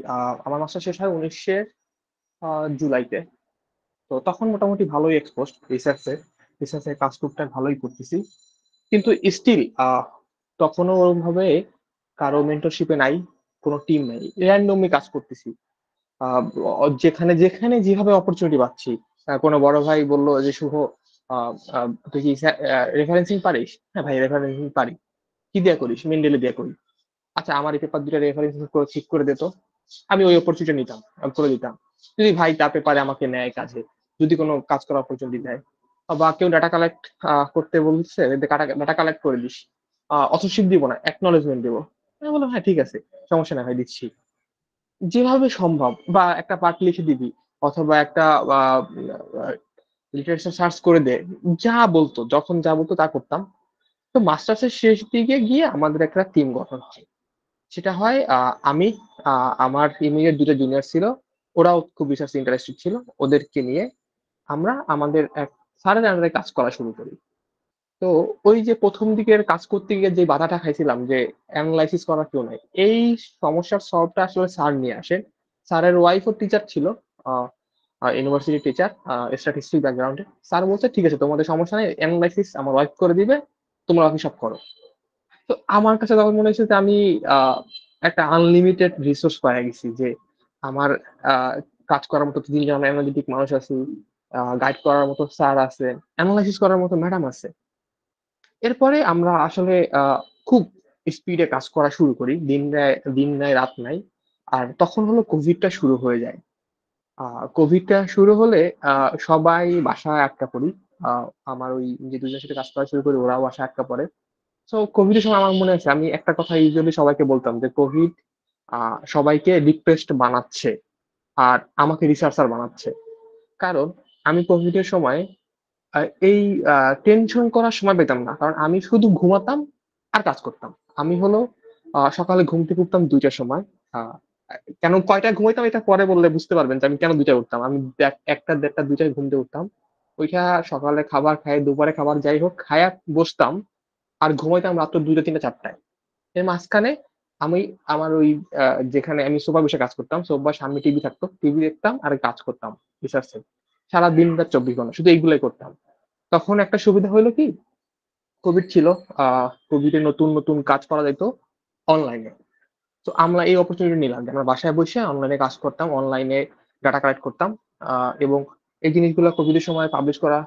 আমার মাস্টার শেষ হয় 19 জুলাইতে। তো তখন মোটামুটি ভালোই এক্সপোজড রিসার্চের কাজ টুকটাক ভালোই করতেছি, কিন্তু স্টিল তখনও ওরকমভাবে কারো মেন্টরশিপে নাই, কোনো টিম নাই, র্যান্ডমলি কাজ করতেছি। যেখানে যেখানে যেভাবে অপরচুনিটি পাচ্ছি। কোনো বড় ভাই বললো যে শুভ, তুই কি রেফারেন্সিং পারিস? হ্যাঁ ভাই, রেফারেন্সিং পারি। কি দিয়া করিস? মেন্ডেলে দিয়া করি। আচ্ছা, আমার এই পেপার 2টা রেফারেন্সিং করে ঠিক করে দিত, আমি ওই অপরচুনিটি নিতাম, করে দিতাম। যদি ভাই তার পেপারে আমাকে নেয় কাজে, যদি কোনো কাজ করার অপরচুনিটি দেয়, বা কেউ ডাটা কালেক্ট করতে বলছে, ডাটা কালেক্ট করে দিস, অথরশিপ দিব না, অ্যাকনলেজমেন্ট দিব। আমি বললাম হ্যাঁ ঠিক আছে, সমস্যা নাই ভাই, দিচ্ছি। যেভাবে সম্ভব, বা একটা পার্ট লিখে দিবি, অথবা একটা লিটারেচার সার্চ করে দে, যা বলতো, যখন যা বলতো তা করতাম। তো মাস্টার্সের শেষ দিকে গিয়ে আমাদের একটা টিম গঠন হয়। সেটা হয় আমি, আমার ইমিডিয়েট 2টা জুনিয়র ছিল, ওরাও খুব রিসার্চ ইন্টারেস্টেড ছিল, ওদেরকে নিয়ে আমরা আমাদের এক স্যারের আন্ডারে কাজ করা শুরু করি। তো ওই যে প্রথম দিকের কাজ করতে গিয়ে যে বাধাটা খাইছিলাম, যে অ্যানালাইসিস করার কেউ নাই, এই সমস্যার সলভটা আসলে স্যার নিয়ে আসেন। স্যারের ওয়াইফও টিচার ছিল, ইউনিভার্সিটি টিচার, স্ট্যাটিস্টিক ব্যাকগ্রাউন্ডে। স্যার বলছে ঠিক আছে, তোমাদের সমস্যা নেই, অ্যানালাইসিস আমার ওয়াইফ করে দিবে, তোমরা বাকি সব করো। তো আমার কাছে তখন মনে হয়েছে যে আমি একটা আনলিমিটেড রিসোর্স পেয়ে গেছি, যে আমার কাজ করার মতো 3জন অ্যানালিটিক মানুষ আছে, গাইড করার মতো স্যার আছে, অ্যানালাইসিস করার মতো ম্যাডাম আছে। এরপরে আমরা আসলে খুব স্পিডে কাজ করা শুরু করি, দিন নাই রাত নাই। আর তখন হলো কোভিডটা শুরু হয়ে যায়। কোভিডটা শুরু হলে সবাই বাসায় আটকা পড়ি। আমার ওই যে 2জনের সাথে কাজ করা শুরু করি, ওরাও বাসায় আটকা পড়ে। সো কোভিডের সময় আমার মনে আছে, আমি একটা কথা ইউজুয়ালি সবাইকে বলতাম, যে কোভিড সবাইকে ডিপ্রেসড বানাচ্ছে, আর আমাকে রিসার্চার বানাচ্ছে। কারণ আমি কোভিডের সময় এই টেনশন করার সময় পেতাম না, কারণ আমি শুধু ঘুমাতাম আর কাজ করতাম। আমি হলো সকালে ঘুম থেকে উঠতাম 2টার সময়, কেন কয়টা ঘুমাইতাম এটা পরে বললে বুঝতে পারবেন যে আমি কেন 2টায় উঠতাম। আমি 1টা 1:30 2টায় ঘুম থেকে উঠতাম। ওইটা সকালে খাবার খাই, দুপুরে খাবার যাই হোক খাইয়া বসতাম। আর ঘুমাইতাম রাত্র 2টা 3টা 4টায়। এর মাঝখানে আমি আমার ওই যেখানে আমি সোফা বসে কাজ করতাম, সোফার সামনে টিভি থাকতো। টিভি দেখতাম আর কাজ করতাম রিসার্চে। সারাদিন রাত 24 ঘন্টা শুধু এইগুলাই করতাম। তখন একটা সুবিধা হইলো কি, কোভিড ছিল। কোভিডে নতুন, নতুন কাজ করা যাইত অনলাইনে। তো আমরা এই অপরচুনিটি নিলাম যে আমরা বাসায় বসে অনলাইনে কাজ করতাম, অনলাইনে ডাটা কালেক্ট করতাম। এবং এই জিনিসগুলো কোভিডের সময় পাবলিশ করা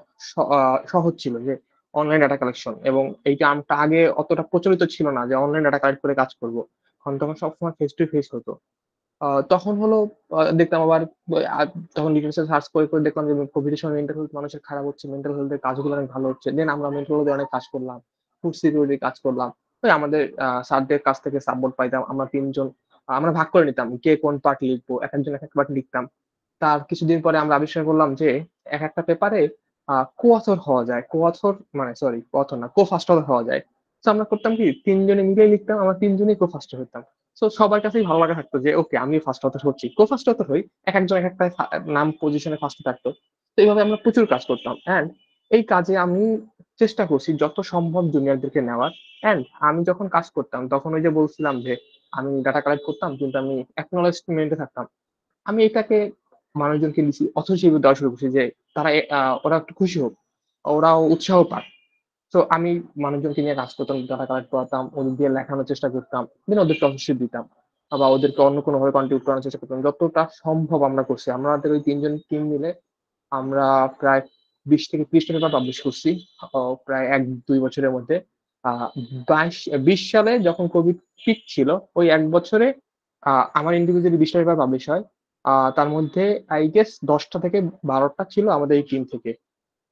সহজ ছিল যে অনলাইন ডাটা কালেকশন, এবং এইটা আমটা আগে অতটা প্রচলিত ছিল না যে অনলাইন ডাটা কালেক্ট করে কাজ করব। তখন সবসময় ফেস টু ফেস হতো। তখন হলো দেখতাম আবার তখন ডিটেলসে সার্চ করে দেখলাম যে কোভিড এর সময় মেন্টাল হেলথ মানুষের খারাপ হচ্ছে, মেন্টাল হেলথ এর কাজগুলো অনেক ভালো হচ্ছে। দেন আমরা মেন্টাল হেলথ অনেক কাজ করলাম, ফুড সিকিউরিটি কাজ করলাম। ওই আমাদের স্যারদের কাছ থেকে সাপোর্ট পাইতাম। আমরা 3 জন আমরা ভাগ করে নিতাম কে কোন পার্ট লিখবো, এক একজন এক এক পার্ট লিখতাম। তার কিছুদিন পরে আমরা আবিষ্কার করলাম যে এক একটা পেপারে কো অথর হওয়া যায়, কো অথর মানে সরি কো অথর না, কো ফার্স্ট অথর হওয়া যায়। তো আমরা করতাম কি 3 জনে মিলেই লিখতাম, আমরা 3 জনই কো ফার্স্ট হতাম। সো সবার কাছেই ভালো লাগা থাকতো যে ওকে আমি ফার্স্ট অথর হচ্ছি, কো ফার্স্ট অথর হই, এক একজন এক একটা নাম পজিশনে ফার্স্টে থাকতো। তো এইভাবে আমরা প্রচুর কাজ করতাম। অ্যান্ড এই কাজে আমি চেষ্টা করছি যত সম্ভব জুনিয়রদেরকে নেওয়ার। অ্যান্ড আমি যখন কাজ করতাম তখন ওই যে বলছিলাম যে আমি ডাটা কালেক্ট করতাম কিন্তু আমি অ্যাকনোলেজমেন্টে থাকতাম। আমি এটাকে মানুষজনকে দিছি অথর হিসেবে দেওয়া শুরু করছি যে তারা ওরা একটু খুশি হোক, ওরাও উৎসাহ পাক। তো আমি মানুষজনকে নিয়ে কাজ করতাম, ডাটা কালেক্ট করাতাম, ওদের দিয়ে লেখানোর চেষ্টা করতাম, দেন ওদেরকে অবশ্যই দিতাম বা ওদেরকে অন্য কোনো ভাবে কন্ট্রিবিউট করার চেষ্টা করতাম। যতটা সম্ভব আমরা করছি। আমাদের ওই 3 জন টিম মিলে আমরা প্রায় 20 থেকে 30টা পেপার পাবলিশ করছি প্রায় 1-2 বছরের মধ্যে। 20 সালে যখন কোভিড পিক ছিল ওই 1 বছরে আমার ইন্ডিভিজুয়ালি 20টা পেপার পাবলিশ হয়। তার মধ্যে আই গেস 10টা থেকে 12টা ছিল আমাদের এই টিম থেকে,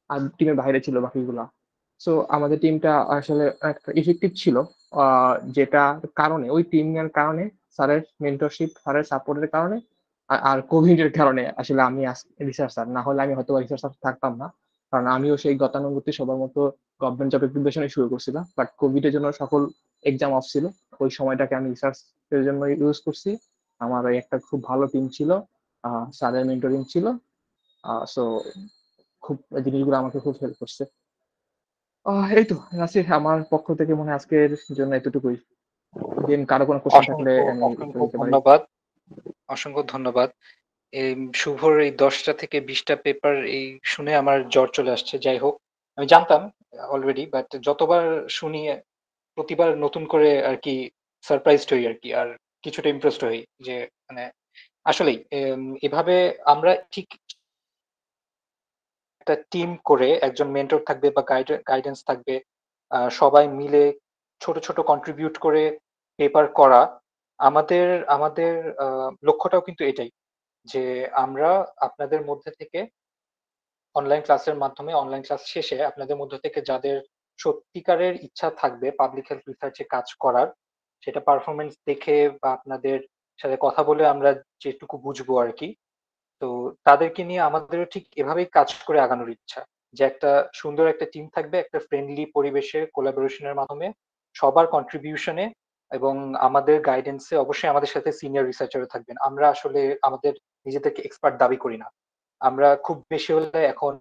আর টিমের বাইরে ছিল বাকিগুলা। সো আমাদের টিমটা আসলে একটা ইফেক্টিভ ছিল, যেটার কারণে ওই টিমের কারণে স্যারের মেন্টরশিপ, স্যারের সাপোর্টের কারণে আর কোভিড এর কারণে আসলে আমি রিসার্চার। না হলে আমি হয়তো রিসার্চার থাকতাম না, কারণ আমিও সেই গতানুগতিক সবার মতো গভর্নমেন্ট জবের প্রিপারেশনে শুরু করছিলাম। বাট কোভিড এর জন্য সকল এক্সাম অফ ছিল, ওই সময়টাকে আমি রিসার্চের জন্য ইউজ করছি। আমার ওই একটা খুব ভালো টিম ছিল, স্যারের মেন্টরিং ছিল। সো খুব এই জিনিসগুলো আমাকে খুব হেল্প করছে। এই তো নাসির, আমার পক্ষ থেকে মনে হয় আজকের জন্য এতটুকুই। দেন কারো কোনো কোশ্চেন থাকলে অসংখ্য আমি উত্তর অসংখ্য দিতে পারি। ধন্যবাদ। অসংখ্য ধন্যবাদ। এই শুভর এই 10টা থেকে 20টা পেপার এই শুনে আমার জ্বর চলে আসছে। যাই হোক, আমি জানতাম অলরেডি, বাট যতবার শুনি প্রতিবার নতুন করে আরকি সারপ্রাইজড হই আরকি। আর কিছুটা ইমপ্রেসড হই যে মানে আসলেই এভাবে আমরা ঠিক একটা টিম করে একজন মেন্টর থাকবে বা গাইডেন্স থাকবে। সবাই মিলে ছোট, ছোট কন্ট্রিবিউট করে পেপার করা। আমাদের আমাদের লক্ষ্যটাও কিন্তু এটাই যে আমরা আপনাদের মধ্যে থেকে অনলাইন ক্লাসের মাধ্যমে অনলাইন ক্লাস শেষে আপনাদের মধ্য থেকে যাদের সত্যিকারের ইচ্ছা থাকবে পাবলিক হেলথ রিসার্চে কাজ করার, সেটা পারফরমেন্স দেখে বা আপনাদের সাথে কথা বলে আমরা যেটুকু বুঝবো আরকি। তো তাদেরকে নিয়ে আমাদেরও ঠিক এভাবেই কাজ করে আগানোর ইচ্ছা। যে একটা সুন্দর একটা টিম থাকবে, একটা ফ্রেন্ডলি পরিবেশে কোলাবোরেশন এর মাধ্যমে সবার কন্ট্রিবিউশন এ এবং আমাদের গাইডেন্স এ অবশ্যই আমাদের সাথে সিনিয়র রিসার্চারও থাকবেন। আমরা আসলে আমাদের নিজেদেরকে এক্সপার্ট দাবি করি না। আমরা খুব বেশি হলে এখন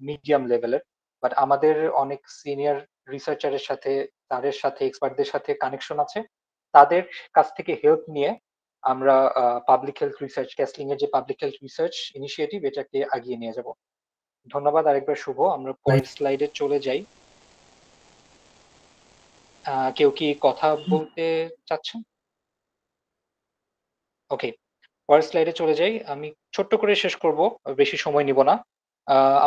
মিডিয়াম লেভেলের। বাট আমাদের অনেক সিনিয়র রিসার্চারের সাথে, তাদের সাথে এক্সপার্টদের সাথে কানেকশন আছে। তাদের কাছ থেকে হেল্প নিয়ে আমরা পাবলিক হেলথ রিসার্চ, ক্যাসলিং এর যে পাবলিক হেলথ রিসার্চ ইনিশিয়েটিভ এটাকে আগিয়ে নিয়ে যাব। ধন্যবাদ আরেকবার শুভ। আমরা পরের স্লাইডে চলে যাই। কেউ কি কথা বলতে চাচ্ছেন? ওকে, পরের স্লাইডে চলে যাই। আমি ছোট্ট করে শেষ করব, বেশি সময় নিব না।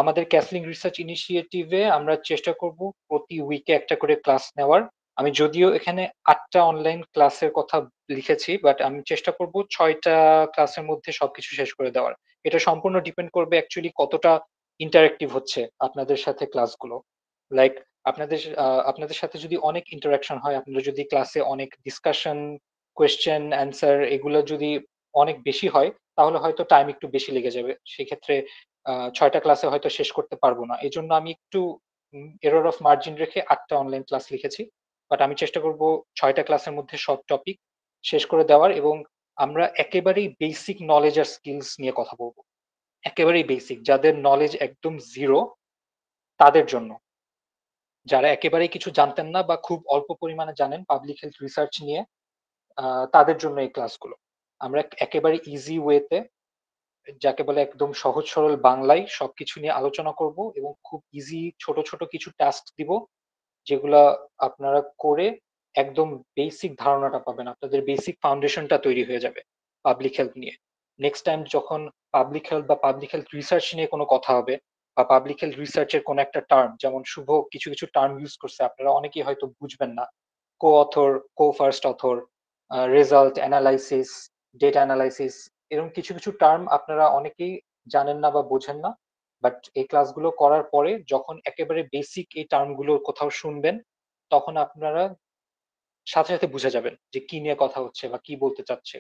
আমাদের ক্যাসলিং রিসার্চ ইনিশিয়েটিভে আমরা চেষ্টা করব প্রতি উইকে একটা করে ক্লাস নেওয়ার। আমি যদিও এখানে 8টা অনলাইন ক্লাসের কথা লিখেছি, বাট আমি চেষ্টা করব 6টা ক্লাসের মধ্যে সবকিছু শেষ করে দেওয়ার। এটা সম্পূর্ণ ডিপেন্ড করবে অ্যাকচুয়ালি কতটা ইন্টারেক্টিভ হচ্ছে আপনাদের সাথে ক্লাসগুলো। লাইক আপনাদের সাথে যদি অনেক ইন্টারাকশন হয়, আপনারা যদি ক্লাসে অনেক ডিসকাশন, কোয়েশ্চেন, অ্যান্সার এগুলো যদি অনেক বেশি হয়, তাহলে হয়তো টাইম একটু বেশি লেগে যাবে। সেক্ষেত্রে 6টা ক্লাসে হয়তো শেষ করতে পারবো না। এজন্য আমি একটু এরর অফ মার্জিন রেখে 8টা অনলাইন ক্লাস লিখেছি। বাট আমি চেষ্টা করব 6টা ক্লাসের মধ্যে সব টপিক শেষ করে দেওয়ার এবং আমরা একেবারেই বেসিক নলেজ আর স্কিলস নিয়ে কথা বলবো, একেবারেই বেসিক, যাদের নলেজ একদম জিরো তাদের জন্য, যারা একেবারেই কিছু জানতেন না বা খুব অল্প পরিমাণে জানেন পাবলিক হেলথ রিসার্চ নিয়ে, তাদের জন্য এই ক্লাসগুলো। আমরা একেবারে ইজি ওয়েতে, যাকে বলে একদম সহজ সরল বাংলায় সবকিছু নিয়ে আলোচনা করব এবং খুব ইজি ছোট ছোট কিছু টাস্ক দিব, যেগুলা আপনারা করে একদম বেসিক ধারণাটা পাবেন, আপনাদের বেসিক ফাউন্ডেশনটা তৈরি হয়ে যাবে পাবলিক হেলথ নিয়ে। নেক্সট টাইম যখন পাবলিক হেলথ বা পাবলিক হেলথ রিসার্চ নিয়ে কোনো কথা হবে, বা পাবলিক হেলথ রিসার্চের কোনো একটা টার্ম, যেমন শুভ কিছু কিছু টার্ম ইউজ করছে, আপনারা অনেকেই হয়তো বুঝবেন না, co author, co first author, result analysis, data analysis, এরকম কিছু কিছু টার্ম আপনারা অনেকেই জানেন না বা বোঝেন না। বাট এই ক্লাসগুলো করার পরে যখন একেবারে বেসিক এই টার্মগুলো কোথাও শুনবেন, তখন আপনারা সাথে সাথে বুঝে যাবেন যে কি নিয়ে কথা হচ্ছে বা কি বলতে চাচ্ছে।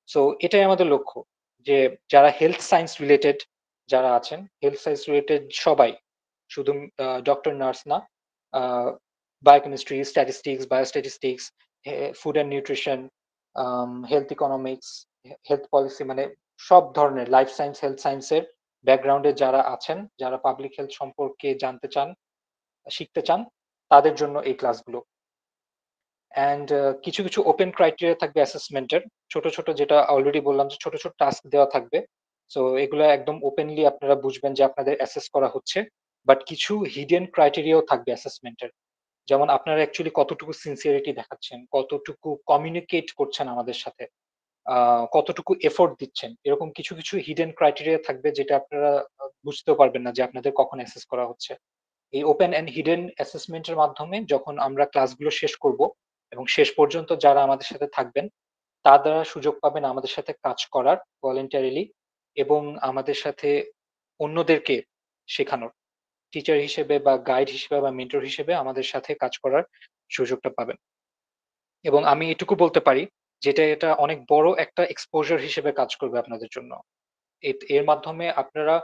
সো এটাই আমাদের লক্ষ্য, যে যারা হেলথ সায়েন্স রিলেটেড যারা আছেন, হেলথ সায়েন্স রিলেটেড সবাই, শুধু ডক্টর নার্স না, biochemistry, statistics, biostatistics, food and nutrition, health economics, health policy, মানে সব ধরনের লাইফ সায়েন্স, হেলথ সায়েন্সের ব্যাকগ্রাউন্ডে যারা আছেন, যারা পাবলিক হেলথ সম্পর্কে জানতে চান, শিখতে চান, তাদের জন্য এই ক্লাসগুলো। অ্যান্ড কিছু কিছু ওপেন ক্রাইটেরিয়া থাকবে অ্যাসেসমেন্টের, ছোট ছোট, যেটা অলরেডি বললাম যে ছোট ছোট টাস্ক দেওয়া থাকবে। সো এগুলো একদম ওপেনলি আপনারা বুঝবেন যে আপনাদের অ্যাসেস করা হচ্ছে। বাট কিছু হিডেন ক্রাইটেরিয়াও থাকবে অ্যাসেসমেন্টের, যেমন আপনারা অ্যাকচুয়ালি কতটুকু সিনসিয়ারিটি দেখাচ্ছেন, কতটুকু কমিউনিকেট করছেন আমাদের সাথে, কতটুকু এফোর্ট দিচ্ছেন, এরকম কিছু কিছু হিডেন ক্রাইটেরিয়া থাকবে, যেটা আপনারা বুঝতেও পারবেন না যে আপনাদের কখন অ্যাসেস করা হচ্ছে। এই ওপেন অ্যান্ড হিডেন অ্যাসেসমেন্টের মাধ্যমে যখন আমরা ক্লাসগুলো শেষ করব এবং শেষ পর্যন্ত যারা আমাদের সাথে থাকবেন, তারা সুযোগ পাবেন আমাদের সাথে কাজ করার ভলেন্টারিলি, এবং আমাদের সাথে অন্যদেরকে শেখানোর, টিচার হিসেবে বা গাইড হিসেবে বা মেন্টর হিসেবে আমাদের সাথে কাজ করার সুযোগটা পাবেন। এবং আমি এটুকু বলতে পারি, যেটা এটা অনেক বড় একটা এক্সপোজার হিসেবে কাজ করবে আপনাদের জন্য। এর মাধ্যমে আপনারা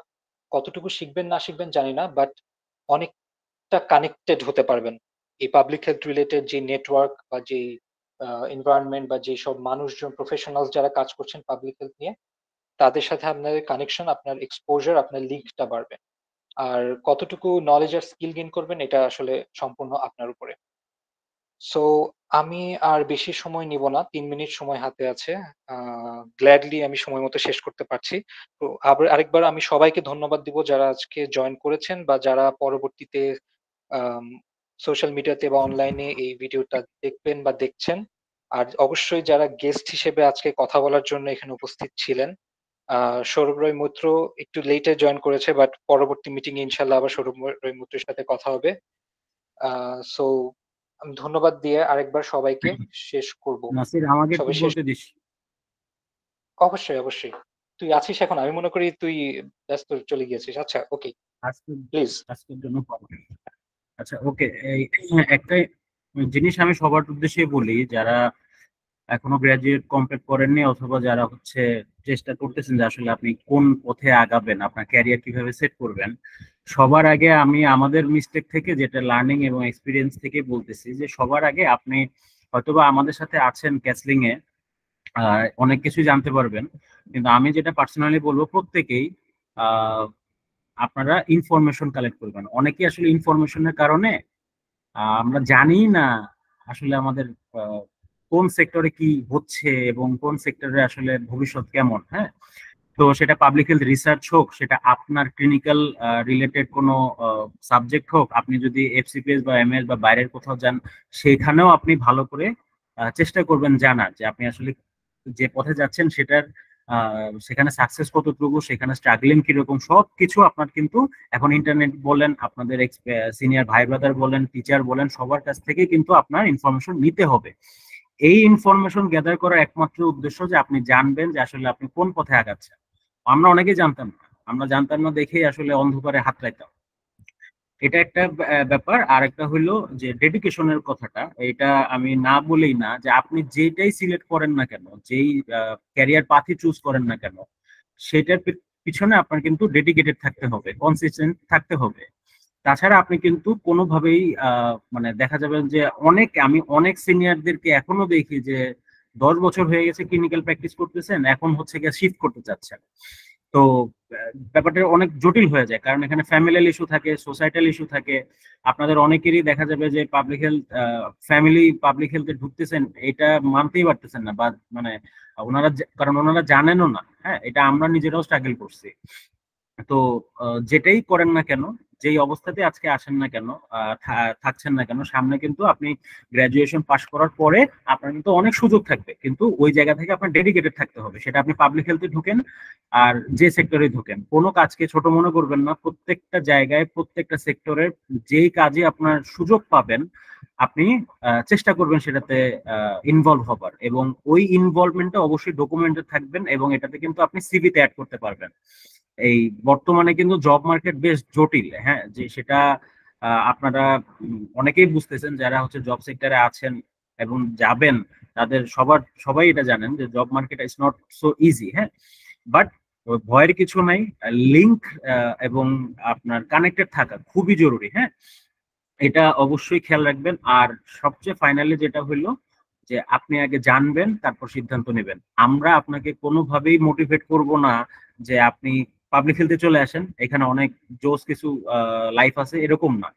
কতটুকু শিখবেন না শিখবেন জানি না, বাট অনেকটা কানেক্টেড হতে পারবেন এই পাবলিক হেলথ রিলেটেড যে নেটওয়ার্ক বা যে এনভায়রনমেন্ট বা যে সব মানুষজন, প্রফেশনালস যারা কাজ করছেন পাবলিক হেলথ নিয়ে, তাদের সাথে আপনার কানেকশন, আপনার এক্সপোজার, আপনার লিঙ্কটা বাড়বে। আর কতটুকু নলেজ আর স্কিল গেইন করবেন, এটা আসলে সম্পূর্ণ আপনার উপরে। সো আমি আর বেশি সময় নিব না, 3 মিনিট সময় হাতে আছে। গ্ল্যাডলি আমি সময় মতো শেষ করতে পারছি। তো আরেকবার আমি সবাইকে ধন্যবাদ দিব যারা আজকে জয়েন করেছেন বা যারা পরবর্তীতে সোশ্যাল মিডিয়াতে বা অনলাইনে এই ভিডিওটা দেখবেন বা দেখছেন। আর অবশ্যই যারা গেস্ট হিসেবে আজকে কথা বলার জন্য এখানে উপস্থিত ছিলেন। সৌরভ রয় মৈত্র একটু লেটে জয়েন করেছে, বাট পরবর্তী মিটিং এ ইনশাল্লাহ আবার সৌরভ রয় মৈত্রের সাথে কথা হবে। সো আমি ধন্যবাদ দিয়ে আরেকবার সবাইকে শেষ করব। নাসির, আমাকে একটু বলতে দিস। অবশ্যই অবশ্যই, তুই আছিস এখন? আমি মনে করি তুই ব্যস্ত চলে গিয়েছিস। আচ্ছা, ওকে, প্লিজ। আজকের জন্য আচ্ছা, ওকে। এই একটা জিনিস আমি সবার উদ্দেশ্যে বলি, যারা এখনো গ্রাজুয়েট কমপ্লিট করেননি অথবা যারা হচ্ছে চেষ্টা করতেছেন যে আসলে আপনি কোন পথে আগাবেন, আপনার ক্যারিয়ার কিভাবে সেট করবেন। সবার আগে আমি আমাদের মিস্টেক থেকে, যেটা লার্নিং এবং এক্সপিরিয়েন্স থেকে বলতেছি, যে সবার আগে আপনি হয়তোবা আমাদের সাথে আছেন ক্যাসলিং এ, অনেক কিছুই জানতে পারবেন, কিন্তু আমি যেটা পার্সোনালি বলবো, প্রত্যেকেই আপনারা ইনফরমেশন কালেক্ট করবেন। অনেকেই আসলে ইনফরমেশনের কারণে আমরা জানি না আসলে আমাদের কোন সেক্টরে কি হচ্ছে এবং কোন সেক্টরে আসলে ভবিষ্যৎ কেমন। হ্যাঁ, তো সেটা পাবলিক হেলথ রিসার্চ হোক, সেটা আপনার ক্লিনিক্যাল রিলেটেড কোনো সাবজেক্ট হোক, আপনি যদি এফসিপিএস বা এমএস বা বাইরের কোথাও যান, সেখানেও আপনি ভালো করে চেষ্টা করবেন জানার যে আপনি আসলে যে পথে যাচ্ছেন সেটার সেখানে সাকসেস কতটুকু, সেখানে স্ট্রাগলিং কিরকম, সব কিছু আপনার কিন্তু এখন ইন্টারনেট বলেন, আপনাদের সিনিয়র ভাই ব্রাদার বলেন, টিচার বলেন, সবার কাছ থেকে কিন্তু আপনার ইনফরমেশন নিতে হবে। এই ইনফরমেশন গ্যাদার করার একমাত্র উদ্দেশ্য যে আপনি জানবেন যে আসলে আপনি কোন পথে আগাচ্ছেন। আমরা অনেকেই জানতাম না, আমরা জানতাম না দেখেই আসলে অন্ধকারে হাত রাখতাম। এটা একটা ব্যাপার। আর একটা হইলো যে ডেডিকেশনের কথাটা, এটা আমি না বলেই না, যে আপনি যেটাই সিলেক্ট করেন না কেন, যেই ক্যারিয়ার পাথই চুজ করেন না কেন, সেটার পিছনে আপনার কিন্তু ডেডিকেটেড থাকতে হবে, কনসিস্টেন্ট থাকতে হবে। তাছাড়া আপনি কিন্তু কোনোভাবেই মানে দেখা যাবে যে আমি অনেক সিনিয়রদেরকে এখনো দেখি যে 10 বছর হয়ে গেছে ক্লিনিক্যাল প্র্যাকটিস করতেছেন, এখন হচ্ছে গিয়ে শিফট করতে চাচ্ছেন। তো ব্যাপারটা অনেক জটিল হয়ে যায়, কারণ এখানে ফ্যামিলিয়াল ইস্যু থাকে, সোসাইটাল ইস্যু থাকে। আপনাদের অনেকেরই দেখা যাবে যে পাবলিক হেলথ ফ্যামিলি পাবলিক হেলথে ঢুকতেছেন, এটা মানতেই পারতেছেন না, বা মানে ওনারা কারণ ওনারা জানেনও না। হ্যাঁ, এটা আমরা নিজেরাও স্ট্রাগল করছি। তো যেটাই করেন না কেন, যেই অবস্থাতে আজকে আসেন না কেন, থাকছেন না কেন, সামনে কিন্তু আপনি গ্রাজুয়েশন পাশ করার পরে আপনার কিন্তু অনেক সুযোগ থাকবে, কিন্তু ওই জায়গা থেকে আপনার ডেডিকেটেড থাকতে হবে। সেটা আপনি পাবলিক হেলথে ঢুকেন আর যে সেক্টরে ঢুকেন, কোনো কাজকে ছোট মনে করবেন না। প্রত্যেকটা জায়গায় প্রত্যেকটা সেক্টরে যেই কাজে আপনার সুযোগ পাবেন, আপনি চেষ্টা করবেন সেটাতে ইনভলভ হবার, এবং ওই ইনভলভমেন্টটা অবশ্যই ডকুমেন্টেড থাকবেন, এবং এটাতে কিন্তু আপনি সিভিতে অ্যাড করতে পারবেন। এই বর্তমানে কিন্তু জব মার্কেট বেশ জটিল, হ্যাঁ, যে সেটা আপনারা অনেকেই বুঝতেছেন, যারা হচ্ছে জব সেক্টরে আছেন এবং যাবেন, তাদের সবাই এটা জানেন যে job market is not so easy. হ্যাঁ, বাট ভয়ের কিছু নাই, লিঙ্ক এবং আপনার কানেক্টেড থাকা খুবই জরুরি। হ্যাঁ, এটা অবশ্যই খেয়াল রাখবেন। আর সবচেয়ে ফাইনালি যেটা হইলো যে আপনি আগে জানবেন, তারপর সিদ্ধান্ত নেবেন। আমরা আপনাকে কোনোভাবেই মোটিভেট করব না যে আপনি পাবলিক হেলথে চলে আসেন, এখানে অনেক জোস কিছু লাইফ আছে, এরকম না।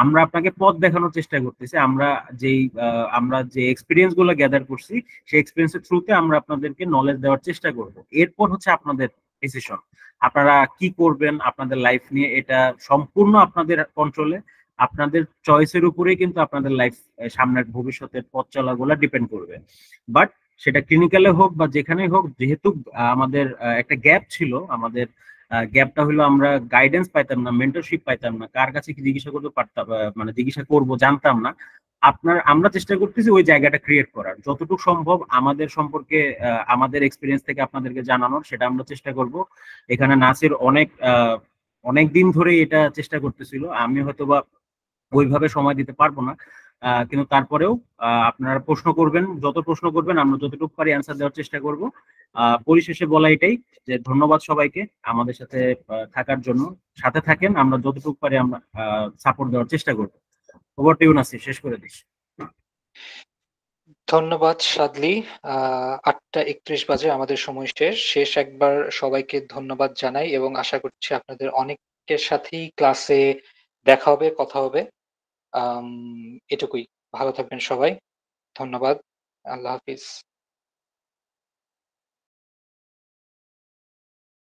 আমরা আপনাকে পথ দেখানোর চেষ্টা করতেছি। আমরা যে এক্সপিরিয়েন্স গুলো গ্যাদার করছি, সেই এক্সপিরিয়েন্সের থ্রুতে আমরা আপনাদেরকে নলেজ দেওয়ার চেষ্টা করব। এরপর হচ্ছে আপনাদের ডিসিশন, আপনারা কি করবেন আপনাদের লাইফ নিয়ে, এটা সম্পূর্ণ আপনাদের কন্ট্রোলে। আপনাদের চয়েসের উপরেই কিন্তু আপনাদের লাইফ সামনের ভবিষ্যতের পথ চলাগুলা ডিপেন্ড করবে। বাট সেটা ক্লিনিক্যালে হোক বা যেখানেই হোক, যেহেতু আমাদের একটা গ্যাপ ছিল, আমাদের গ্যাপটা হলো আমরা গাইডেন্স পাইতাম না, মেন্টরশিপ পাইতাম না, কার কাছে কি জিজ্ঞাসা করতে পারতাম, মানে জিজ্ঞাসা করবো জানতাম না। আমরা চেষ্টা করতেছি ওই জায়গাটা ক্রিয়েট করার, যতটুকু সম্ভব আমাদের সম্পর্কে আমাদের এক্সপিরিয়েন্স থেকে আপনাদেরকে জানানোর, সেটা আমরা চেষ্টা করব। এখানে নাসির অনেক দিন ধরে এটা চেষ্টা করতেছিল, আমি হয়তোবা ওইভাবে সময় দিতে পারবো না, কিন্তু তারপরেও আপনারা প্রশ্ন করবেন, যত প্রশ্ন করবেন আমরা যতটুকু পারি অ্যান্সার দেওয়ার চেষ্টা করব। পরিশেষে বলা এটাই যে ধন্যবাদ সবাইকে আমাদের সাথে থাকার জন্য। সাথে থাকেন, আমরা যতটুকু পারি আমরা সাপোর্ট দেওয়ার চেষ্টা করবো। ওভার টু ইউ নাসির, শেষ করে দিস। ধন্যবাদ সাদলি। 8:31 বাজে, আমাদের সময় শেষ। একবার সবাইকে ধন্যবাদ জানাই এবং আশা করছি আপনাদের অনেকের সাথেই ক্লাসে দেখা হবে, কথা হবে। এটুকুই। ভালো থাকবেন সবাই। ধন্যবাদ। আল্লাহ হাফিজ।